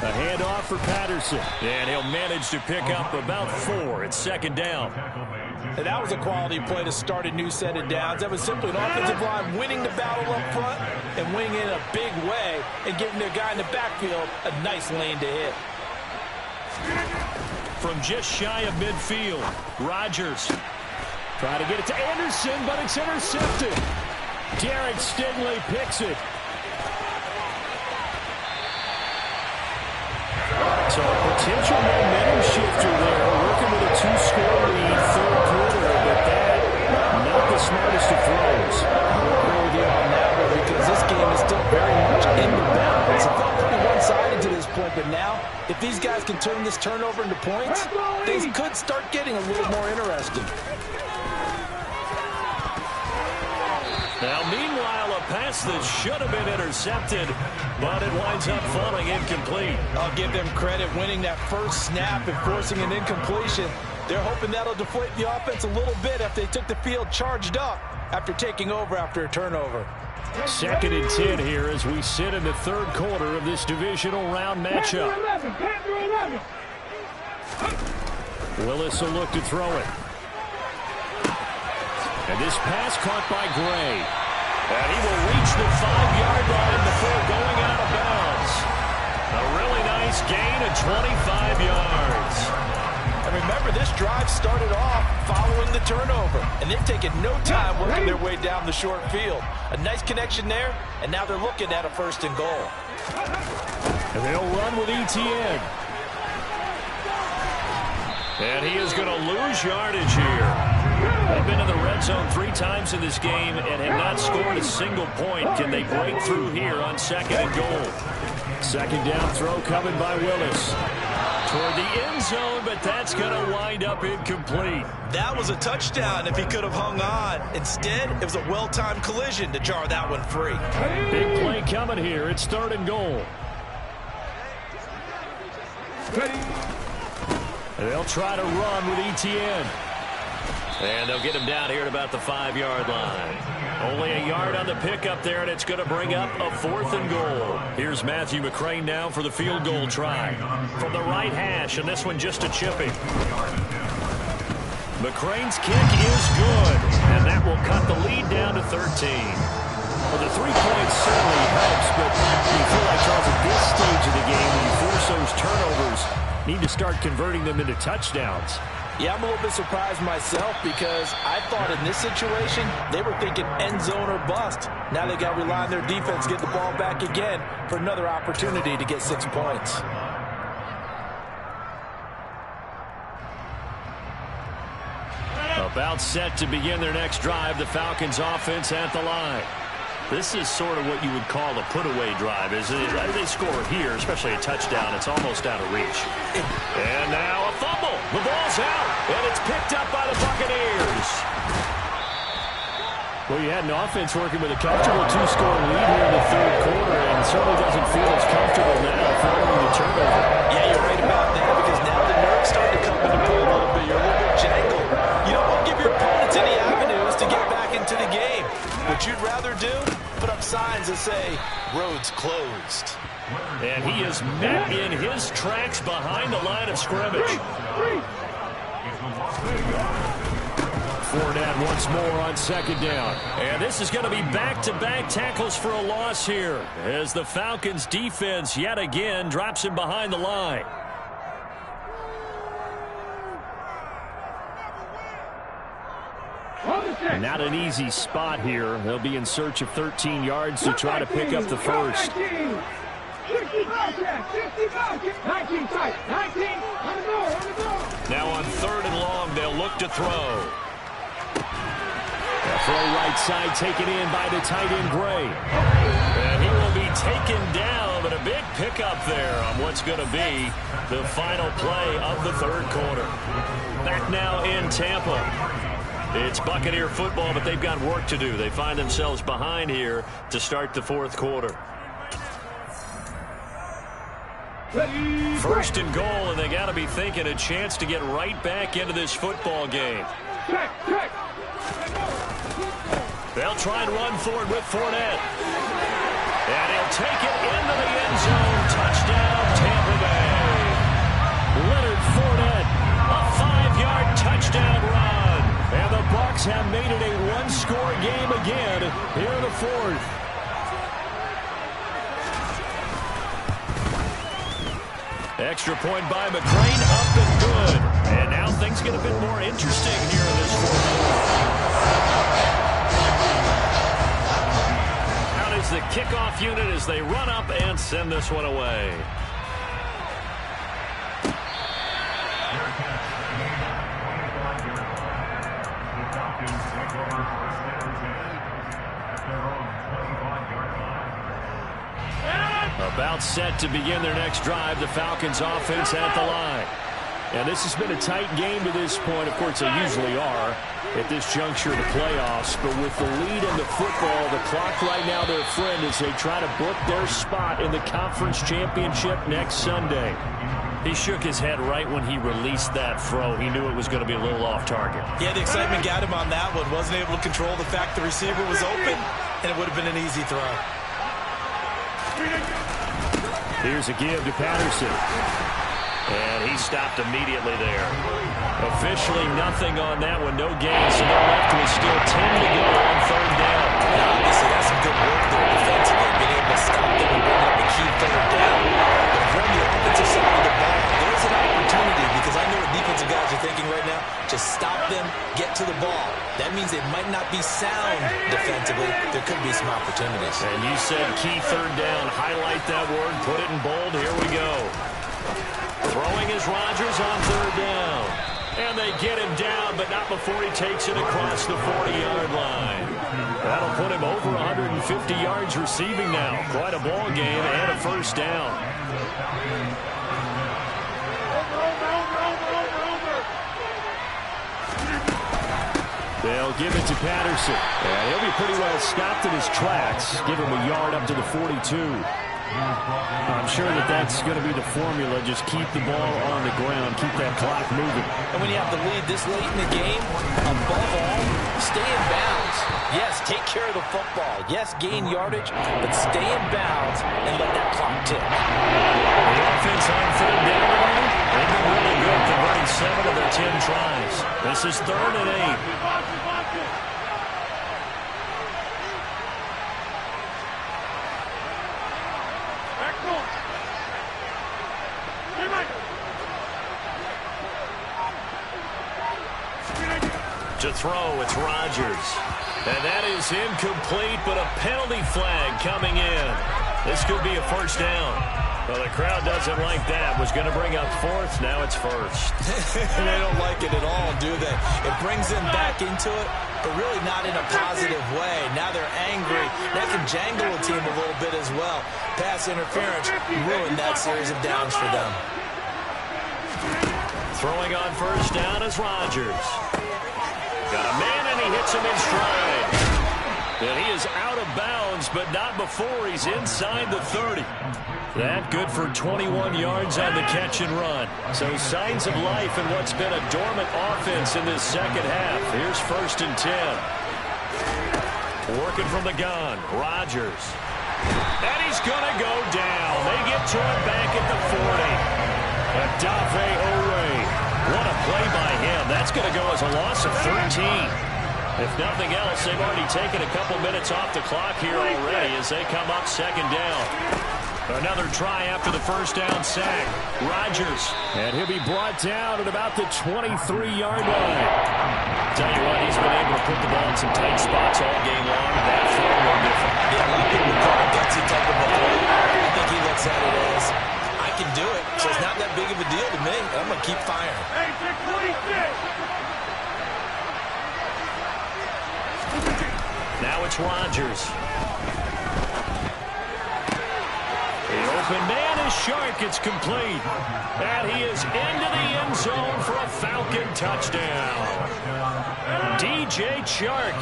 A handoff for Patterson. And he'll manage to pick up about 4. It's second down. And that was a quality play to start a new set of downs. That was simply an offensive line winning the battle up front and winning in a big way and giving their guy in the backfield a nice lane to hit. From just shy of midfield, Rodgers. Trying to get it to Anderson, but it's intercepted. Derek Stingley picks it. So a potential momentum shifter there, working with a 2-score lead, third quarter, but that, not the smartest of throws. I'm agree with you on that one because this game is still very much in the balance. It felt pretty one-sided to this point, but now, if these guys can turn this turnover into points, things could start getting a little more interesting. Now, meanwhile, a pass that should have been intercepted, but it winds up falling incomplete. I'll give them credit winning that first snap and forcing an incompletion. They're hoping that'll deflate the offense a little bit after they took the field charged up after taking over after a turnover. 2nd and 10 here as we sit in the third quarter of this divisional round matchup. Willis will look to throw it. And this pass caught by Gray. And he will reach the 5-yard line before going out of bounds. A really nice gain of 25 yards. And remember, this drive started off following the turnover, and they've taken no time working their way down the short field. A nice connection there, and now they're looking at a 1st and goal. And they'll run with Etienne. And he is going to lose yardage here. They've been in the red zone 3 times in this game and have not scored a single point. Can they break through here on 2nd and goal? 2nd down throw coming by Willis. Toward the end zone, but that's going to wind up incomplete. That was a touchdown if he could have hung on. Instead, it was a well-timed collision to jar that one free. Big play coming here. It's 3rd and goal. They'll try to run with Etienne. And they'll get him down here at about the 5-yard line. Only a yard on the pickup there, and it's going to bring up a 4th and goal. Here's Matthew McCrane now for the field goal try. From the right hash, and this one just a chipping. McCrane's kick is good, and that will cut the lead down to 13. Well, the 3 points certainly helps, but you feel like, Charles, at this stage of the game, when you force those turnovers, need to start converting them into touchdowns. Yeah, I'm a little bit surprised myself because I thought in this situation they were thinking end zone or bust. Now they got to rely on their defense, get the ball back again for another opportunity to get 6 points. About set to begin their next drive, the Falcons offense at the line. This is sort of what you would call a put-away drive, isn't it? They score here, especially a touchdown. It's almost out of reach. And now a fumble. The ball's out, and it's picked up by the Buccaneers. Well, you had an offense working with a comfortable 2-score lead here in the third quarter, and it certainly doesn't feel as comfortable now following the turnover. Yeah, you're right about that because now the nerves starting to come into play a little bit. You're a little bit jangled. You don't want to give your opponents any avenues to get back into the game. What you'd rather do, put up signs that say, roads closed. And he is met in his tracks behind the line of scrimmage. Fournette once more on 2nd down. And this is going to be back-to-back tackles for a loss here as the Falcons defense yet again drops him behind the line. Not an easy spot here. They'll be in search of 13 yards to try to pick up the first. Now on 3rd and long, they'll look to throw. throw right side taken in by the tight end Gray. And he will be taken down, but a big pickup there on what's going to be the final play of the third quarter. Back now in Tampa. It's Buccaneer football, but they've got work to do. They find themselves behind here to start the fourth quarter. First and goal, and they got to be thinking a chance to get right back into this football game. They'll try and run forward with Fournette. And he'll take it into the end zone. Touchdown, Tampa Bay. Leonard Fournette, a 5-yard touchdown run. And the Bucs have made it a one-score game again here in the fourth. Extra point by McClain, up and good. And now things get a bit more interesting here in this fourth quarter. Out is the kickoff unit as they run up and send this one away. About set to begin their next drive, the Falcons offense at the line. And this has been a tight game to this point. Of course, they usually are at this juncture of the playoffs. But with the lead in the football, the clock right now their friend as they try to book their spot in the conference championship next Sunday. He shook his head right when he released that throw. He knew it was going to be a little off target. Yeah, the excitement got him on that one. Wasn't able to control the fact the receiver was open, and it would have been an easy throw. Here's a give to Patterson. And he stopped immediately there. Officially nothing on that one. No gain, so they're left with still 10 to go on third down. Now, obviously, that's some good work there defensively, being able to stop them and bring up a key third down. But if you're on the offensive side of the ball, there's an opportunity, because I know what defensive guys are thinking right now. Just stop them, get to the ball. That means they might not be sound defensively. There could be some opportunities. And you said key third down. Highlight that word. Put it in bold. Here we go. Throwing is Rodgers on third down. And they get him down, but not before he takes it across the 40-yard line. That'll put him over 150 yards receiving now. Quite a ball game and a first down. They'll give it to Patterson. And he'll be pretty well stopped in his tracks. Give him a yard up to the 42. I'm sure that that's going to be the formula. Just keep the ball on the ground. Keep that clock moving. And when you have the lead this late in the game, above all, stay in bounds. Yes, take care of the football. Yes, gain yardage, but stay in bounds and let that clock tick. The offense on third down today, they've been really good, converting 7 of their 10 tries. This is 3rd and 8. To throw, it's Rodgers. And that is incomplete, but a penalty flag coming in. This could be a first down. Well, the crowd doesn't like that. Was going to bring up 4th. Now it's 1st. They don't like it at all, do they? It brings them back into it, but really not in a positive way. Now they're angry. That can jangle a team a little bit as well. Pass interference ruined that series of downs for them. Throwing on first down is Rodgers. Got a man, and he hits him in stride. And he is out of bounds, but not before he's inside the 30. That good for 21 yards on the catch and run. So signs of life in what's been a dormant offense in this second half. Here's 1st and 10. Working from the gun, Rodgers. And he's going to go down. They get to him back at the 40. Odafe Oweh. What a play by him. That's going to go as a loss of 13. If nothing else, they've already taken a couple minutes off the clock here already as they come up 2nd down. Another try after the first down sack. Rodgers. And he'll be brought down at about the 23-yard line. Tell you what, he's been able to put the ball in some tight spots all game long. That throw no different. Yeah, a lot of people call it gutsy type of a play. I think he looks at it as, I can do it, so it's not that big of a deal to me. I'm going to keep firing. Hey, 26! Now it's Rodgers. The open man is Chark. It's complete. And he is into the end zone for a Falcon touchdown. DJ Chark,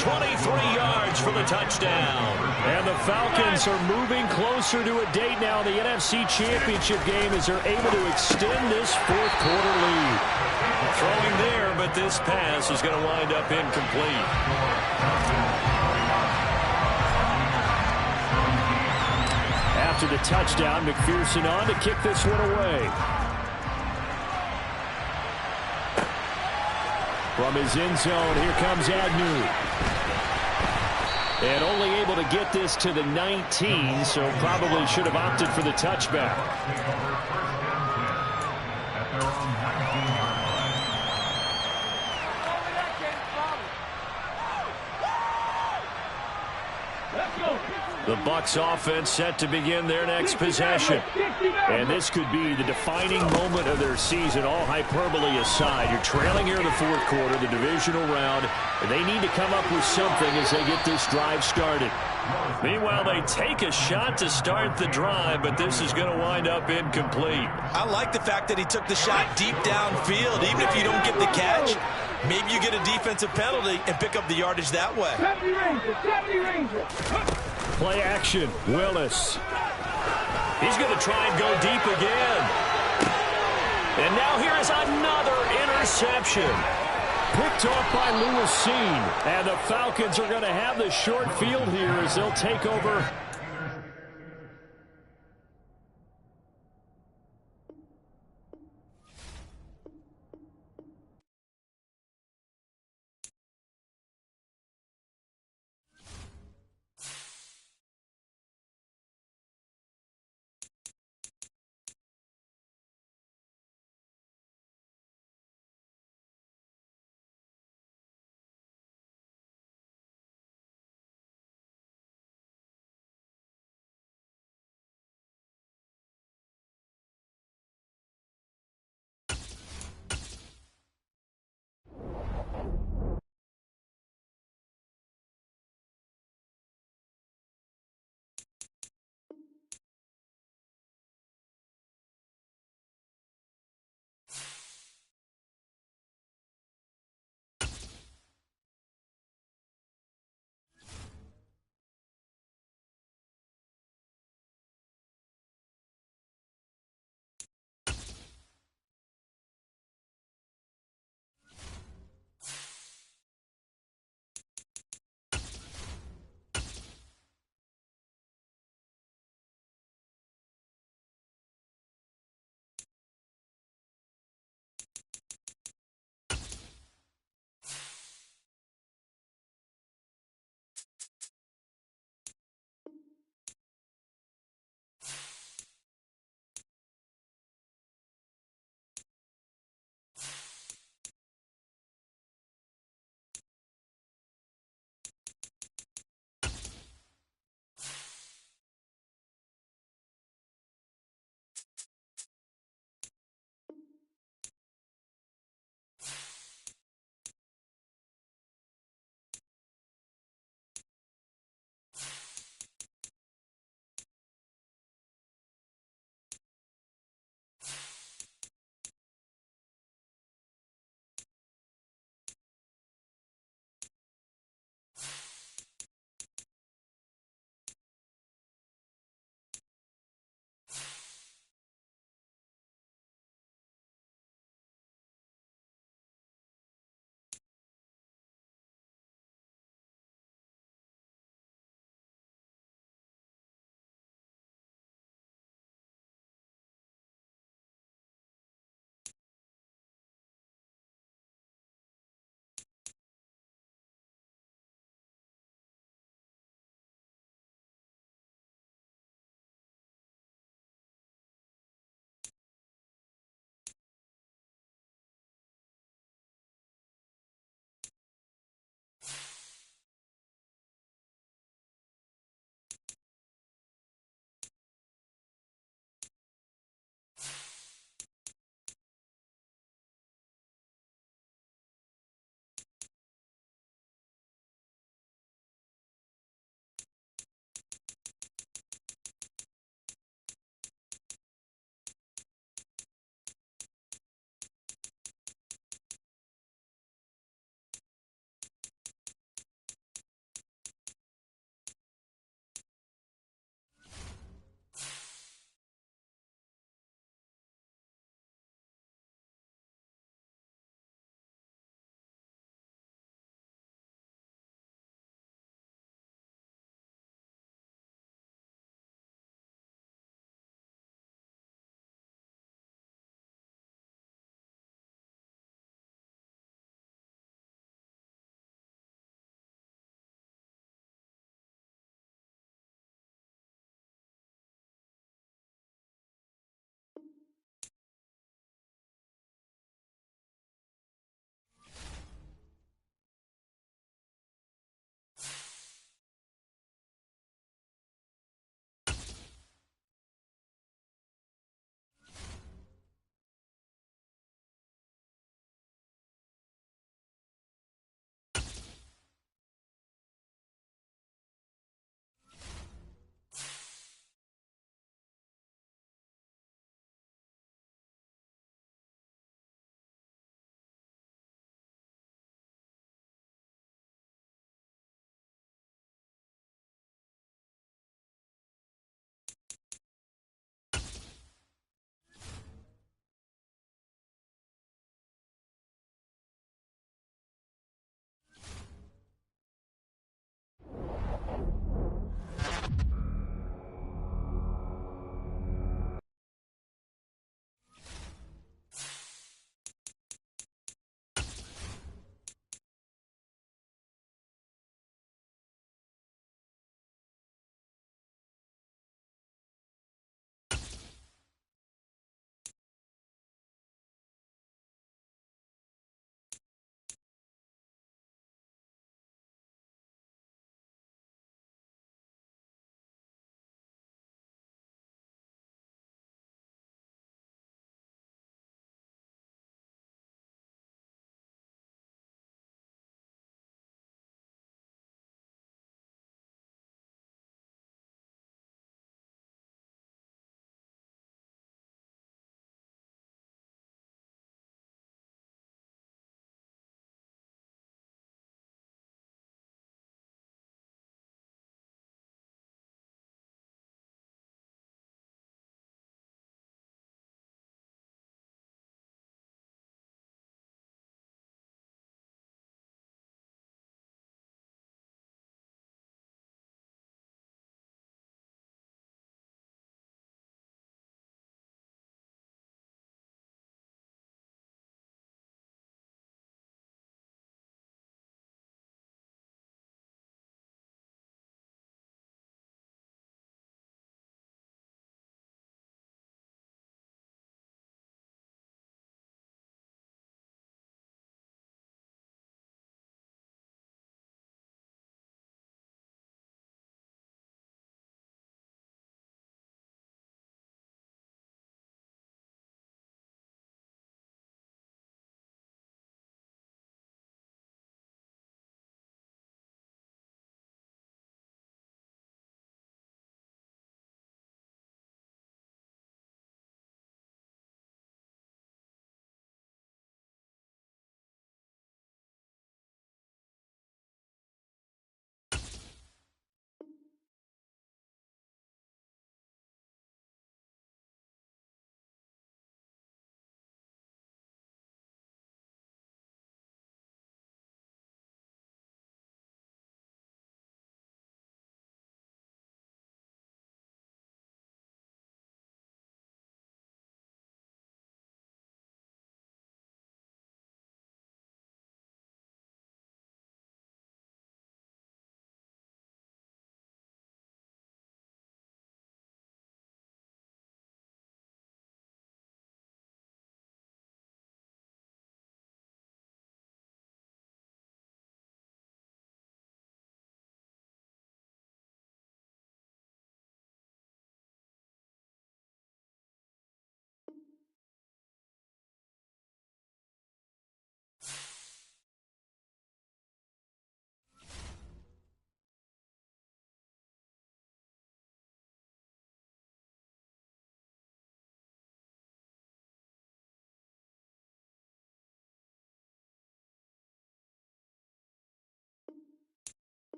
23 yards for the touchdown. And the Falcons are moving closer to a date now in the NFC Championship game as they're able to extend this fourth quarter lead. Throwing there, but this pass is going to wind up incomplete. After the touchdown, McPherson on to kick this one away. From his end zone, here comes Agnew. And only able to get this to the 19, so probably should have opted for the touchback. The Bucs offense set to begin their next possession. And this could be the defining moment of their season, all hyperbole aside. You're trailing here in the fourth quarter, the divisional round, and they need to come up with something as they get this drive started. Meanwhile, they take a shot to start the drive, but this is going to wind up incomplete. I like the fact that he took the shot deep downfield. Even if you don't get the catch, maybe you get a defensive penalty and pick up the yardage that way. Play action, Willis. He's going to try and go deep again. And now here is another interception. Picked off by Lewis Cine. And the Falcons are going to have the short field here as they'll take over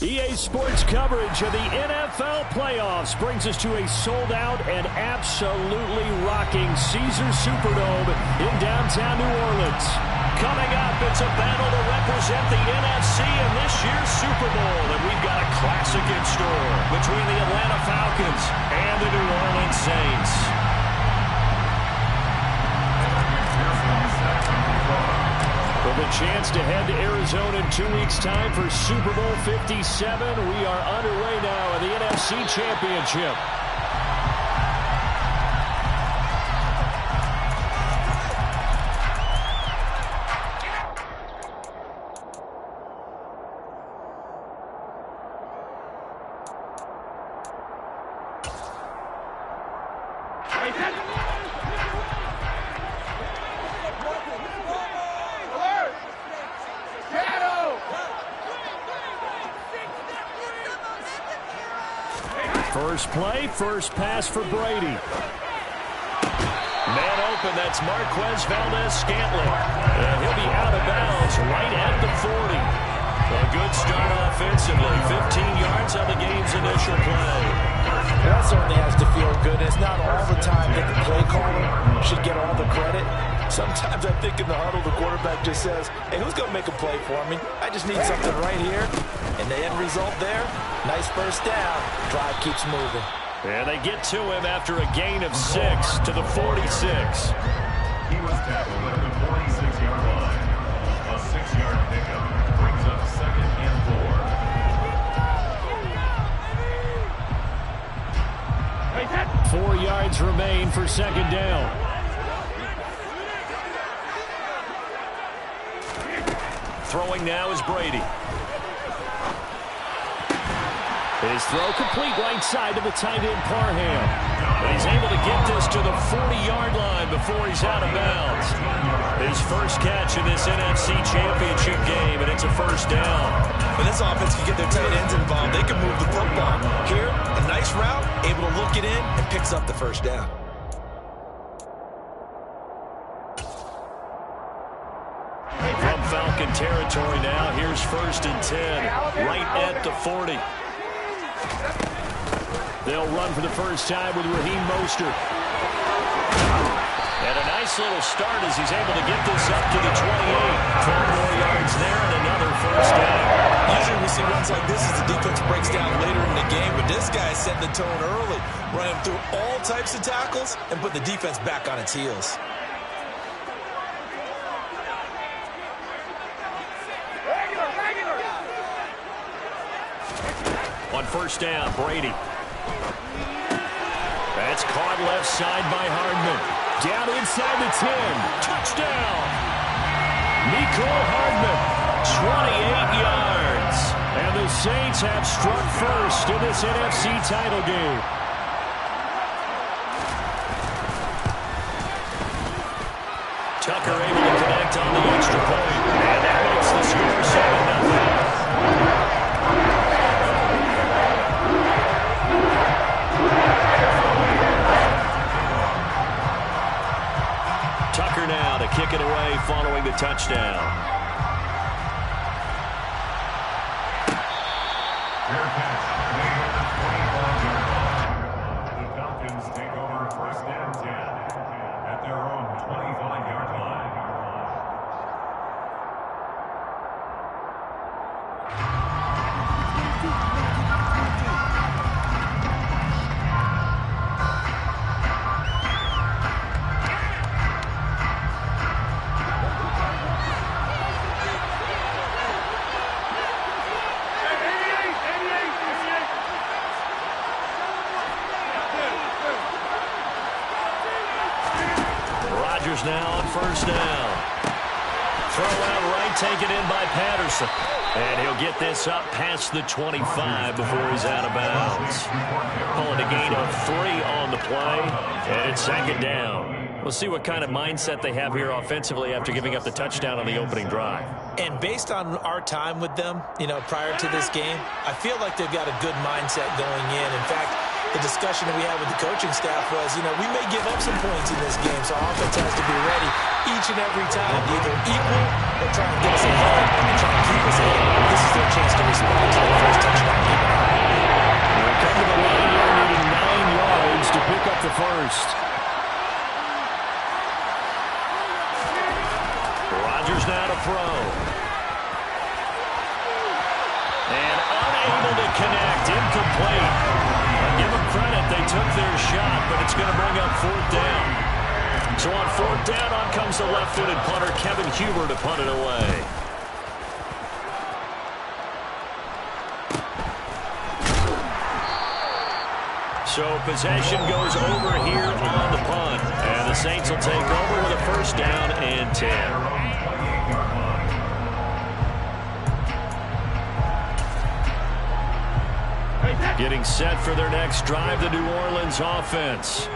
EA Sports coverage of the NFL playoffs brings us to a sold-out and absolutely rocking Caesars Superdome in downtown New Orleans. Coming up, it's a battle to represent the NFC in this year's Super Bowl, and we've got a classic in store between the Atlanta Falcons and the New Orleans Saints. With a chance to head to Arizona in 2 weeks' time for Super Bowl 57, we are underway now in the NFC Championship. First play, first pass for Brady. Man open, that's Marquez Valdes-Scantling. And he'll be out of bounds right at the 40. A good start offensively. 15 yards on the game's initial play. That certainly has to feel good. It's not all the time that the play caller should get all the credit. Sometimes I think in the huddle, the quarterback just says, hey, who's going to make a play for me? I just need something right here. And the end result there, nice first down. Drive keeps moving. And they get to him after a gain of 6 to the 46. He was tackled at the 46-yard line. A 6-yard pickup brings up 2nd and 4. 4 yards remain for 2nd down. Throwing now is Brady. His throw complete right side to the tight end Parham. But he's able to get this to the 40-yard line before he's out of bounds. His first catch in this NFC Championship game, and it's a first down. When this offense can get their tight ends involved, they can move the football. Here, a nice route, able to look it in, and picks up the first down. From Falcon territory now, here's 1st and 10, right at the 40. They'll run for the first time with Raheem Mostert. And a nice little start as he's able to get this up to the 28. 12 more yards there and another first down. Usually we see runs like this as the defense breaks down later in the game, but this guy set the tone early, running through all types of tackles and put the defense back on its heels. On first down, Brady. That's caught left side by Hardman. Down inside the 10. Touchdown. Mecole Hardman, 28 yards. And the Saints have struck first in this NFC title game. Tucker able to connect on the extra point. And that makes the score 7-0. Tucker now to kick it away following the touchdown. Fair catch made at the 25-yard line. The Falcons take over 1st and 10 at their own 25-yard line. Now on first down. Throw out right, taken in by Patterson. And he'll get this up past the 25 before he's out of bounds. Pulling a gain of 3 on the play. And it's 2nd down. We'll see what kind of mindset they have here offensively after giving up the touchdown on the opening drive. And based on our time with them, prior to this game, I feel like they've got a good mindset going in. In fact, the discussion that we had with the coaching staff was, we may give up some points in this game, so our offense has to be ready each and every time, either equal or try and get us ahead and try and keep us ahead. This is their chance to respond to their first time. incomplete. Give them credit, they took their shot, but it's going to bring up 4th down. So on 4th down, on comes the left-footed punter, Kevin Huber, to punt it away. So possession goes over here on the punt. And the Saints will take over with a 1st down and 10. Getting set for their next drive, the New Orleans offense.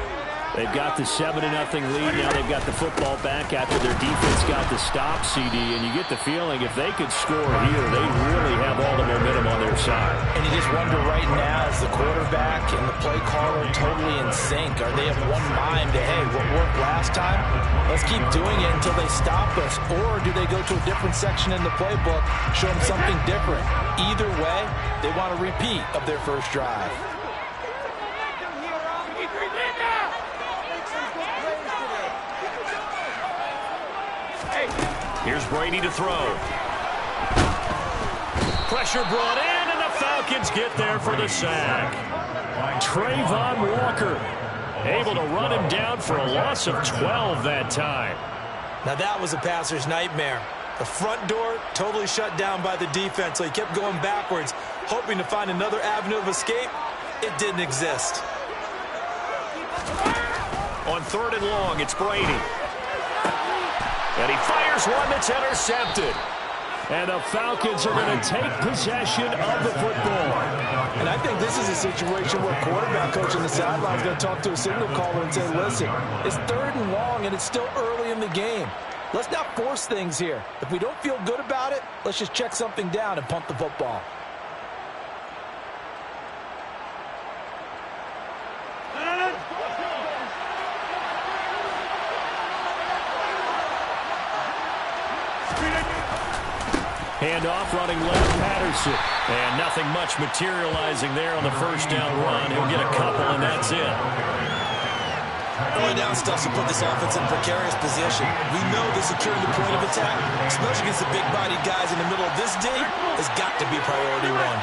They've got the 7-0 lead. Now they've got the football back after their defense got the stop, CD. And you get the feeling if they could score here, they really have all the momentum on their side. And you just wonder right now, is the quarterback and the play caller totally in sync? Are they of one mind to, hey, what worked last time? Let's keep doing it until they stop us. Or do they go to a different section in the playbook, show them something different? Either way, they want a repeat of their first drive. Here's Brady to throw. Pressure brought in, and the Falcons get there for the sack. Trayvon Walker able to run him down for a loss of 12 that time. Now that was a passer's nightmare. The front door totally shut down by the defense, so he kept going backwards, hoping to find another avenue of escape. It didn't exist. On 3rd and long, it's Brady. And he fires one that's intercepted. And the Falcons are going to take possession of the football. And I think this is a situation where quarterback coach on the sideline is going to talk to a signal caller and say, listen, it's 3rd and long and it's still early in the game. Let's not force things here. If we don't feel good about it, let's just check something down and punt the football. Handoff running left, Patterson. And nothing much materializing there on the 1st down run. He'll get a couple, and that's it. Early down stuff to put this offense in precarious position. We know the securing the point of attack, especially against the big-bodied guys in the middle of this D, has got to be priority one.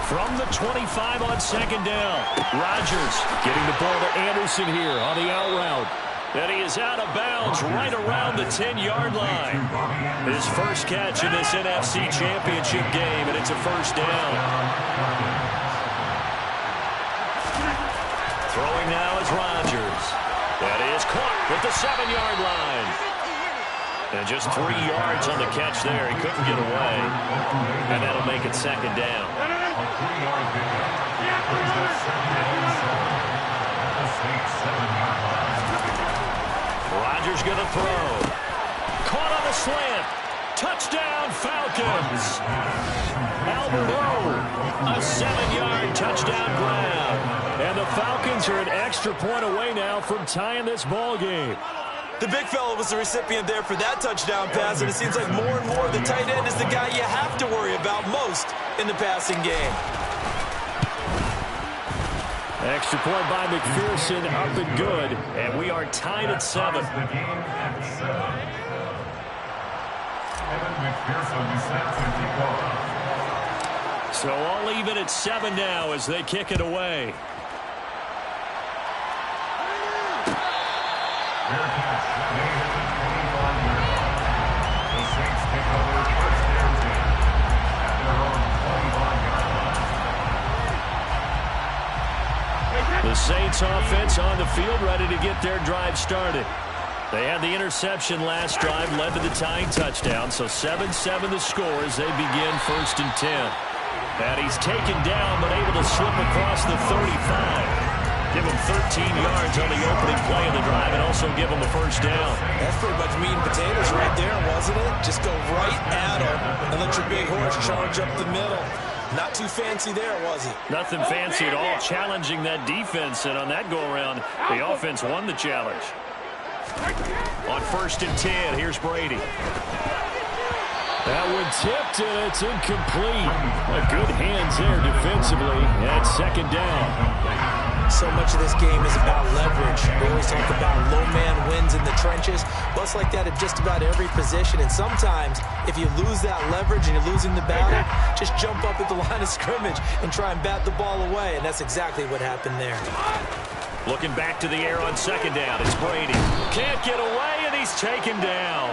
From the 25 on 2nd down. Rodgers getting the ball to Anderson here on the out route. And he is out of bounds right around the 10-yard line. His first catch in this NFC Championship game, and it's a 1st down. Throwing now is Rodgers. That is caught at the 7-yard line. And just 3 yards on the catch there. He couldn't get away. And that'll make it 2nd down. Rodgers going to throw. Caught on the slant. Touchdown, Falcons. Albert O, a 7-yard touchdown grab. And the Falcons are an extra point away now from tying this ball game. The big fella was the recipient there for that touchdown pass, and it seems like more and more the tight end is the guy you have to worry about most in the passing game. Extra point by McPherson, up and good, and we are tied at 7. So all even at 7 now as they kick it away. The Saints offense on the field ready to get their drive started. They had the interception last drive, led to the tying touchdown, so 7-7 the score as they begin 1st and 10. And he's taken down but able to slip across the 35. Give him 13 yards on the opening play of the drive and also give him the 1st down. That's pretty much meat and potatoes right there, wasn't it? Just go right at him and let your big horse charge up the middle. Not too fancy there, was it? Nothing fancy at all, challenging that defense, and on that go-around, the offense won the challenge. On 1st and 10, here's Brady. That one tipped, and it's incomplete. Good hands there defensively at 2nd down. So much of this game is about leverage. We always talk about low man wins in the trenches. Well, it's like that at just about every position. And sometimes, if you lose that leverage and you're losing the battle, just jump up at the line of scrimmage and try and bat the ball away. And that's exactly what happened there. Looking back to the air on second down. It's Brady. Can't get away, and he's taken down.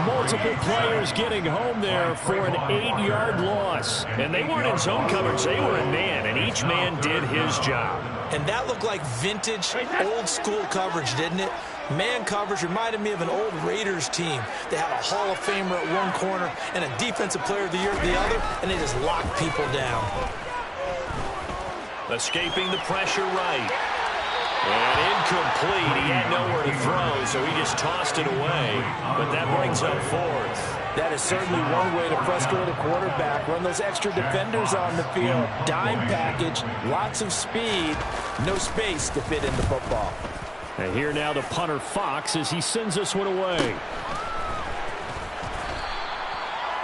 Multiple players getting home there for an 8-yard loss. And they weren't in zone coverage. They were in man, and each man did his job. And that looked like vintage, old-school coverage, didn't it? Man coverage reminded me of an old Raiders team. They had a Hall of Famer at one corner and a Defensive Player of the Year at the other, and they just locked people down. Escaping the pressure right. And incomplete. He had nowhere to throw, so he just tossed it away. But that brings up fourth. That is certainly one way to frustrate a quarterback. Run those extra defenders on the field. Dime package, lots of speed, no space to fit in the football. And here now the punter Fox as he sends this one away.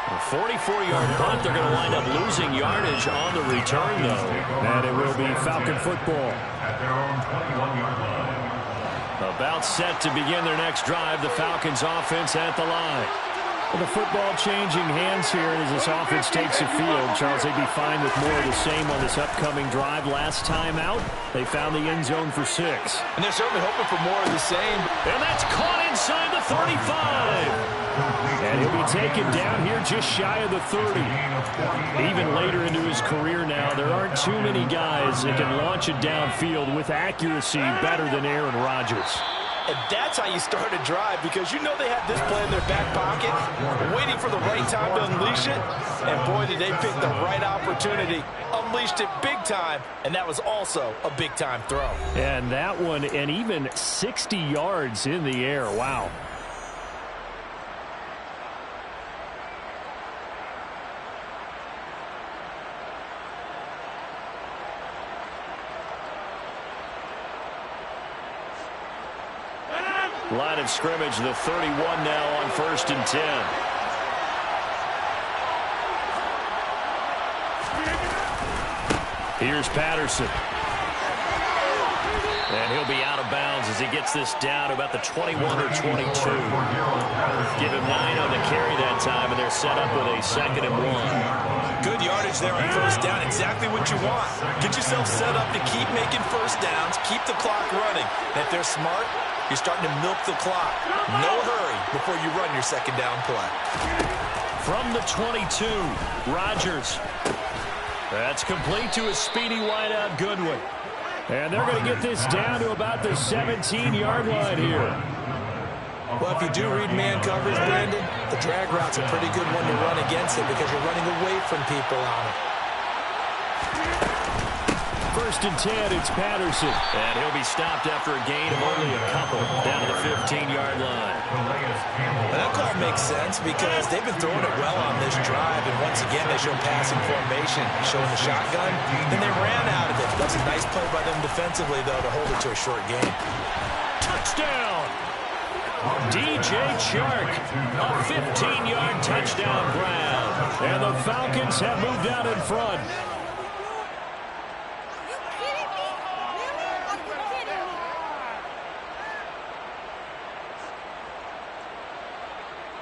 A 44-yard punt. They're going to wind up losing yardage on the return, though. And it will be Falcon football. At their own 21-yard line. About set to begin their next drive. The Falcons offense at the line. Well, the football changing hands here as this offense takes the field. Charles, they'd be fine with more of the same on this upcoming drive. Last time out, they found the end zone for 6. And they're certainly hoping for more of the same. And that's caught inside the 35. And he'll be taken down here just shy of the 30. Even later into his career now, there aren't too many guys that can launch it downfield with accuracy better than Aaron Rodgers. And that's how you start a drive, because you know they have this play in their back pocket, waiting for the right time to unleash it. And boy, did they pick the right opportunity. Unleashed it big time, and that was also a big-time throw. And that one, and even 60 yards in the air. Wow. Line of scrimmage, the 31 now on 1st and 10. Here's Patterson. And he'll be out of bounds as he gets this down to about the 21 or 22. Give him 9 on the carry that time, and they're set up with a 2nd and 1. Good yardage there on first down. Exactly what you want. Get yourself set up to keep making first downs, keep the clock running. And if they're smart, you're starting to milk the clock. No hurry before you run your 2nd down play. From the 22, Rodgers. That's complete to a speedy wideout Goodwin. And they're going to get this down to about the 17-yard line here. Well, if you do read man coverage, Brandon, the drag route's a pretty good one to run against it because you're running away from people on it. 1st and 10, it's Patterson. And he'll be stopped after a gain of only a couple down to the 15-yard line. And that call makes sense because they've been throwing it well on this drive, and once again they show passing formation, showing the shotgun, then they ran out of it. That's a nice play by them defensively, though, to hold it to a short game. Touchdown! DJ Chark, a 15-yard touchdown grab. And the Falcons have moved out in front.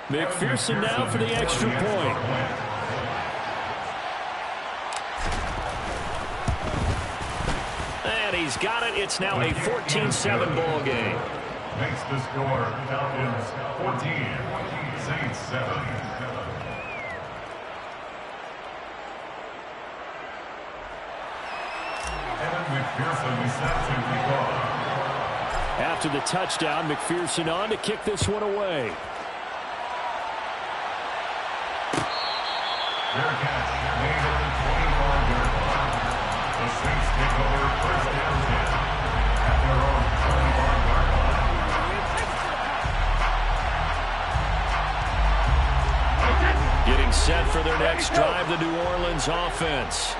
McPherson now for the extra point. And he's got it. It's now a 14-7 ball game. Makes the score Falcons 14, Saints 7. Evan McPherson set to kick off. After the touchdown, McPherson on to kick this one away. Their catch made at the 25-yard line. The Saints take over 1st and 10 at their own 25-yard line. Getting set for their next drive, the New Orleans offense.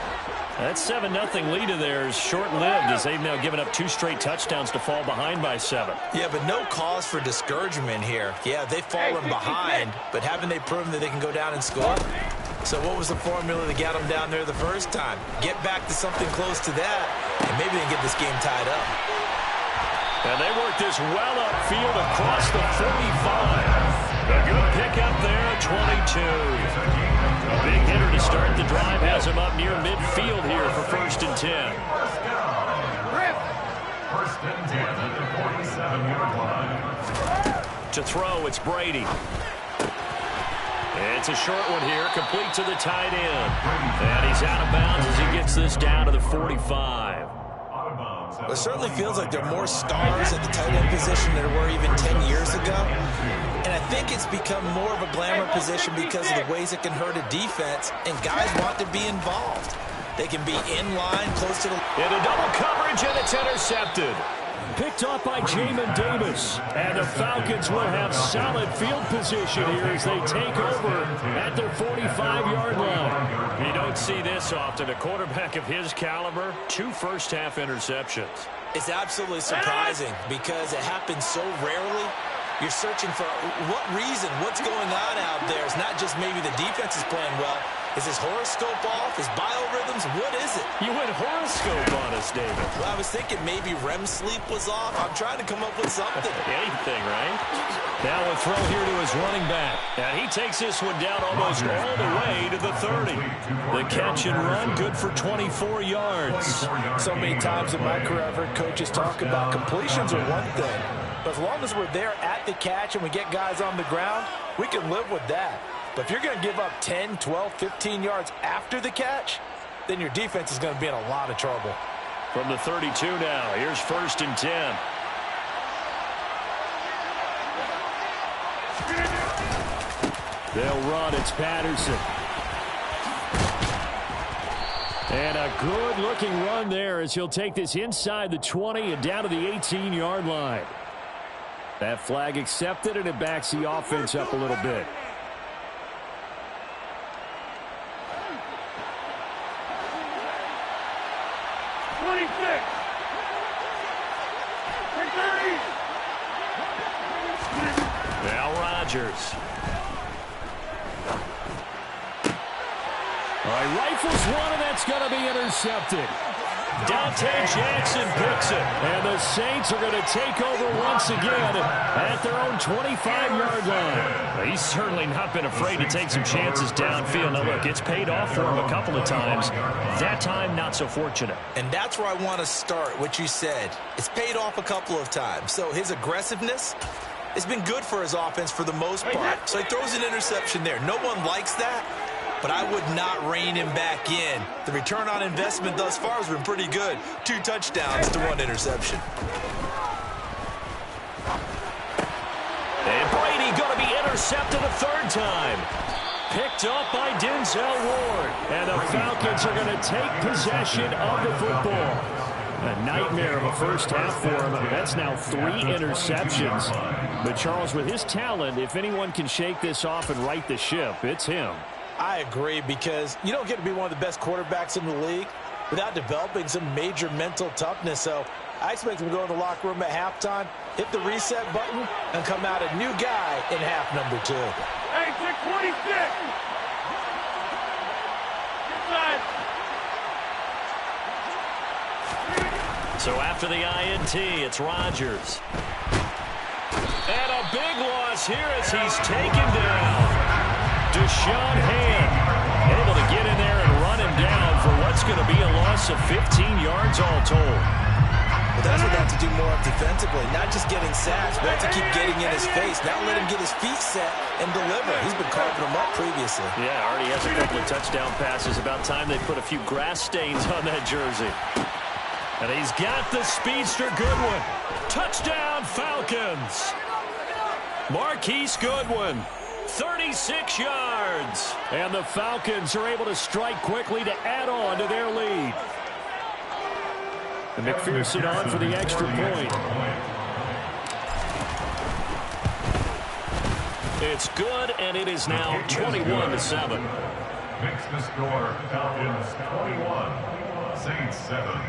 That 7-0 lead of theirs short-lived as they've now given up 2 straight touchdowns to fall behind by 7. Yeah, but no cause for discouragement here. Yeah, they've fallen behind, but haven't they proven that they can go down and score? So what was the formula that got them down there the first time? Get back to something close to that, and maybe they can get this game tied up. And they work this well upfield across the 45. A good pickup there, 22. A big hitter to start the drive has him up near midfield here for 1st and 10. First and 10 at the 47-yard line. To throw, it's Brady. It's a short one here, complete to the tight end. And he's out of bounds as he gets this down to the 45. It certainly feels like there are more stars at the tight end position than there were even 10 years ago. And I think it's become more of a glamour position because of the ways it can hurt a defense, and guys want to be involved. They can be in line, close to the... Into double coverage, and it's intercepted. Picked off by Jamin Davis. And the Falcons will have solid field position here as they take over at their 45-yard line. You don't see this often. A quarterback of his caliber, 2 first-half interceptions. It's absolutely surprising because it happens so rarely. You're searching for what reason, what's going on out there. It's not just maybe the defense is playing well. Is his horoscope off? His biorhythms? What is it? You went horoscope on us, David. Well, I was thinking maybe REM sleep was off. I'm trying to come up with something. Anything, right? Now a throw here to his running back. And he takes this one down almost all the way to the 30. The catch and run, good for 24 yards. So many times in my career, I've heard coaches talk about completions are one thing. But as long as we're there at the catch and we get guys on the ground, we can live with that. But if you're going to give up 10, 12, 15 yards after the catch, then your defense is going to be in a lot of trouble. From the 32 now, here's 1st and 10. They'll run. It's Patterson. And a good-looking run there as he'll take this inside the 20 and down to the 18-yard line. That flag accepted, and it backs the offense up a little bit. Now Rodgers. All right, rifles one, and that's going to be intercepted. Dante Jackson picks it. And the Saints are going to take over once again at their own 25-yard line. Well, he's certainly not been afraid to take some chances downfield. Now, look, it's paid off for him a couple of times. That time, not so fortunate. And that's where I want to start, what you said. It's paid off a couple of times. So his aggressiveness has been good for his offense for the most part. So he throws an interception there. No one likes that. But I would not rein him back in. The return on investment thus far has been pretty good. 2 touchdowns to 1 interception. And Brady going to be intercepted a 3rd time. Picked up by Denzel Ward. And the Falcons are going to take possession of the football. A nightmare of a first half for him. That's now 3 interceptions. But Charles, with his talent, if anyone can shake this off and right the ship, it's him. I agree, because you don't get to be one of the best quarterbacks in the league without developing some major mental toughness. So I expect him to go in the locker room at halftime, hit the reset button, and come out a new guy in half number 2. Hey, 626! Inside! So after the INT, it's Rodgers. And a big loss here as he's taken down. Deshaun Hand able to get in there and run him down for what's going to be a loss of 15 yards all told. But that's what they have to do more of defensively, not just getting sacks, but have to keep getting in his face. Now let him get his feet set and deliver. He's been carving them up previously. Yeah, already has a couple of touchdown passes. About time they put a few grass stains on that jersey. And he's got the speedster Goodwin. Touchdown, Falcons. Marquise Goodwin. 36 yards. And the Falcons are able to strike quickly to add on to their lead. And McPherson on for the extra point. It's good, and it is now 21-7. Makes the score Falcons 21, Saints 7.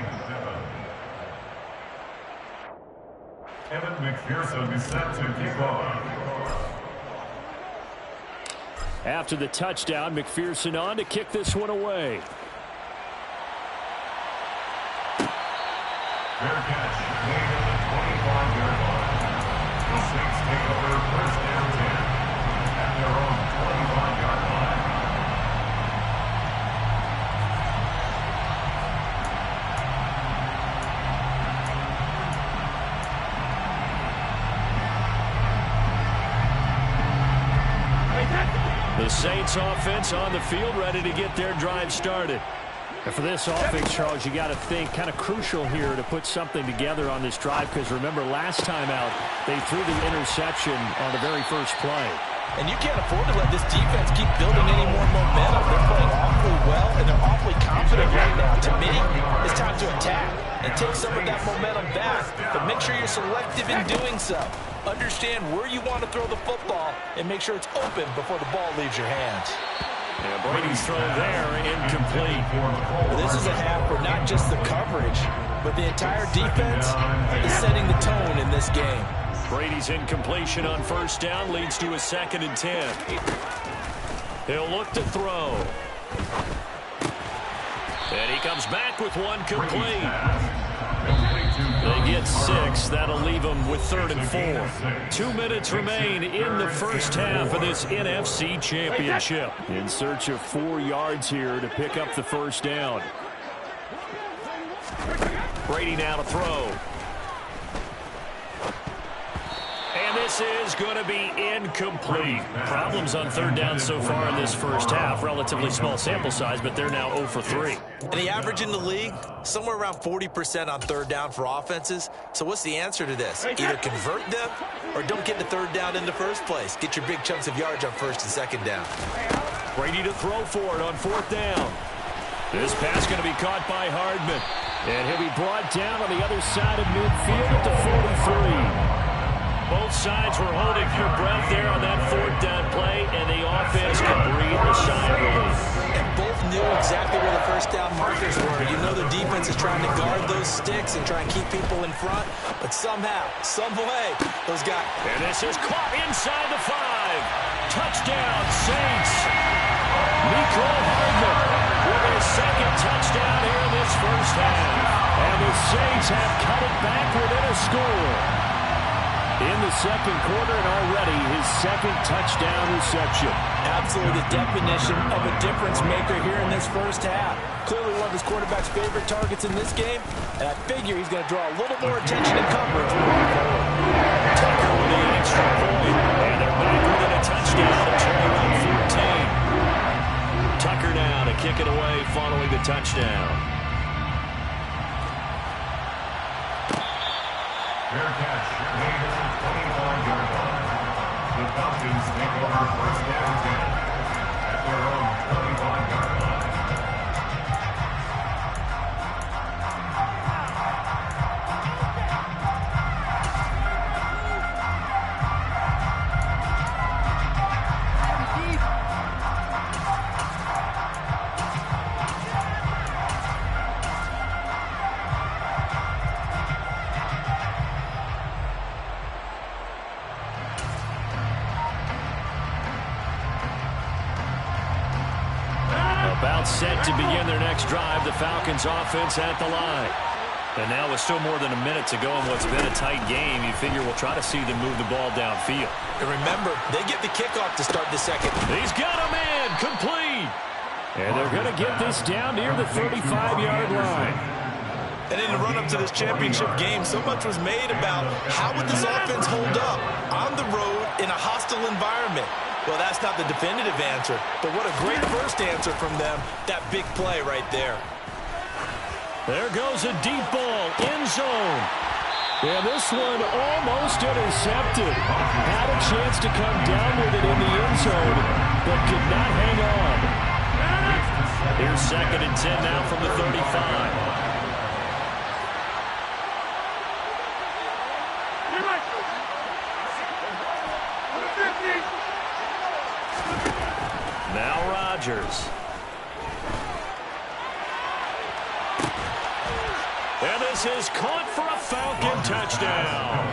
Evan McPherson is set to kick off. After the touchdown, McPherson on to kick this one away. Fair catch, made at the The Saints offense on the field, ready to get their drive started. And for this offense, Charles, you got to think kind of crucial here to put something together on this drive, because remember last time out they threw the interception on the very first play. And you can't afford to let this defense keep building any more momentum. They're playing awfully well, and they're awfully confident right now. To me, it's time to attack and take some of that momentum back, but make sure you're selective in doing so. Understand where you want to throw the football and make sure it's open before the ball leaves your hands. And Brady's throw there, incomplete. This is a half where not just the coverage, but the entire defense is setting the tone in this game. Brady's incompletion on first down leads to a 2nd and 10. He'll look to throw. And he comes back with one complete. They get 6. That'll leave them with 3rd and 4. 2 minutes remain in the first half of this NFC Championship. In search of 4 yards here to pick up the first down. Brady now to throw. And this is going to be incomplete. Problems on 3rd down so far in this first half. Relatively small sample size, but they're now 0 for 3. And the average in the league, somewhere around 40% on 3rd down for offenses. So what's the answer to this? Either convert them or don't get the 3rd down in the first place. Get your big chunks of yards on 1st and 2nd down. Brady to throw for it on 4th down. This pass going to be caught by Hardman. And he'll be brought down on the other side of midfield at the 43. Both sides were holding their breath there on that 4th down play, and the offense can breathe a sigh of relief. And both knew exactly where the first down markers were. You know the defense is trying to guard those sticks and try and keep people in front, but somehow, some way, those guys. And this is caught inside the 5. Touchdown, Saints. Mecole Hardman with his 2nd touchdown here in this first half. And the Saints have cut it back within a score. In the 2nd quarter, and already his 2nd touchdown reception. Absolutely the definition of a difference maker here in this first half. Clearly one of his quarterback's favorite targets in this game, and I figure he's going to draw a little more attention and coverage moving forward. Tucker with the extra point, and they're back within a touchdown at 21-14. Tucker now to kick it away following the touchdown. Fair catch. Made at the 25-yard line. The Falcons take over 1st down 10 at their own 25-yard line. About set to begin their next drive, the Falcons offense at the line. And now with still more than a minute to go in what's been a tight game, you figure we'll try to see them move the ball downfield. And remember, they get the kickoff to start the 2nd. He's got him in, complete. And they're going to get this down near the 35-yard line. And in the run-up to this championship game, so much was made about how would this offense hold up on the road in a hostile environment. Well, that's not the definitive answer, but what a great first answer from them, that big play right there. There goes a deep ball, end zone. And this one almost intercepted. Had a chance to come down with it in the end zone, but could not hang on. Here's 2nd and 10 now from the 35. Now Rodgers. And this is caught for a Falcon touchdown.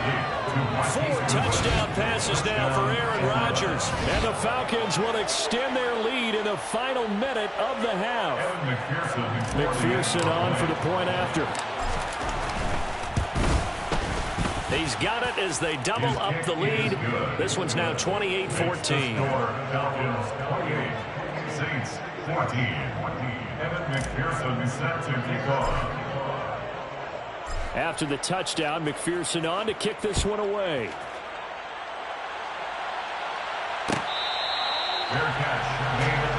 4 touchdown passes now for Aaron Rodgers. And the Falcons will extend their lead in the final minute of the half. McPherson on for the point after. He's got it as they double up the lead. This one's now 28-14. Falcons 28, Saints 14. Evan McPherson set to kick off. After the touchdown, McPherson on to kick this one away. Fair catch made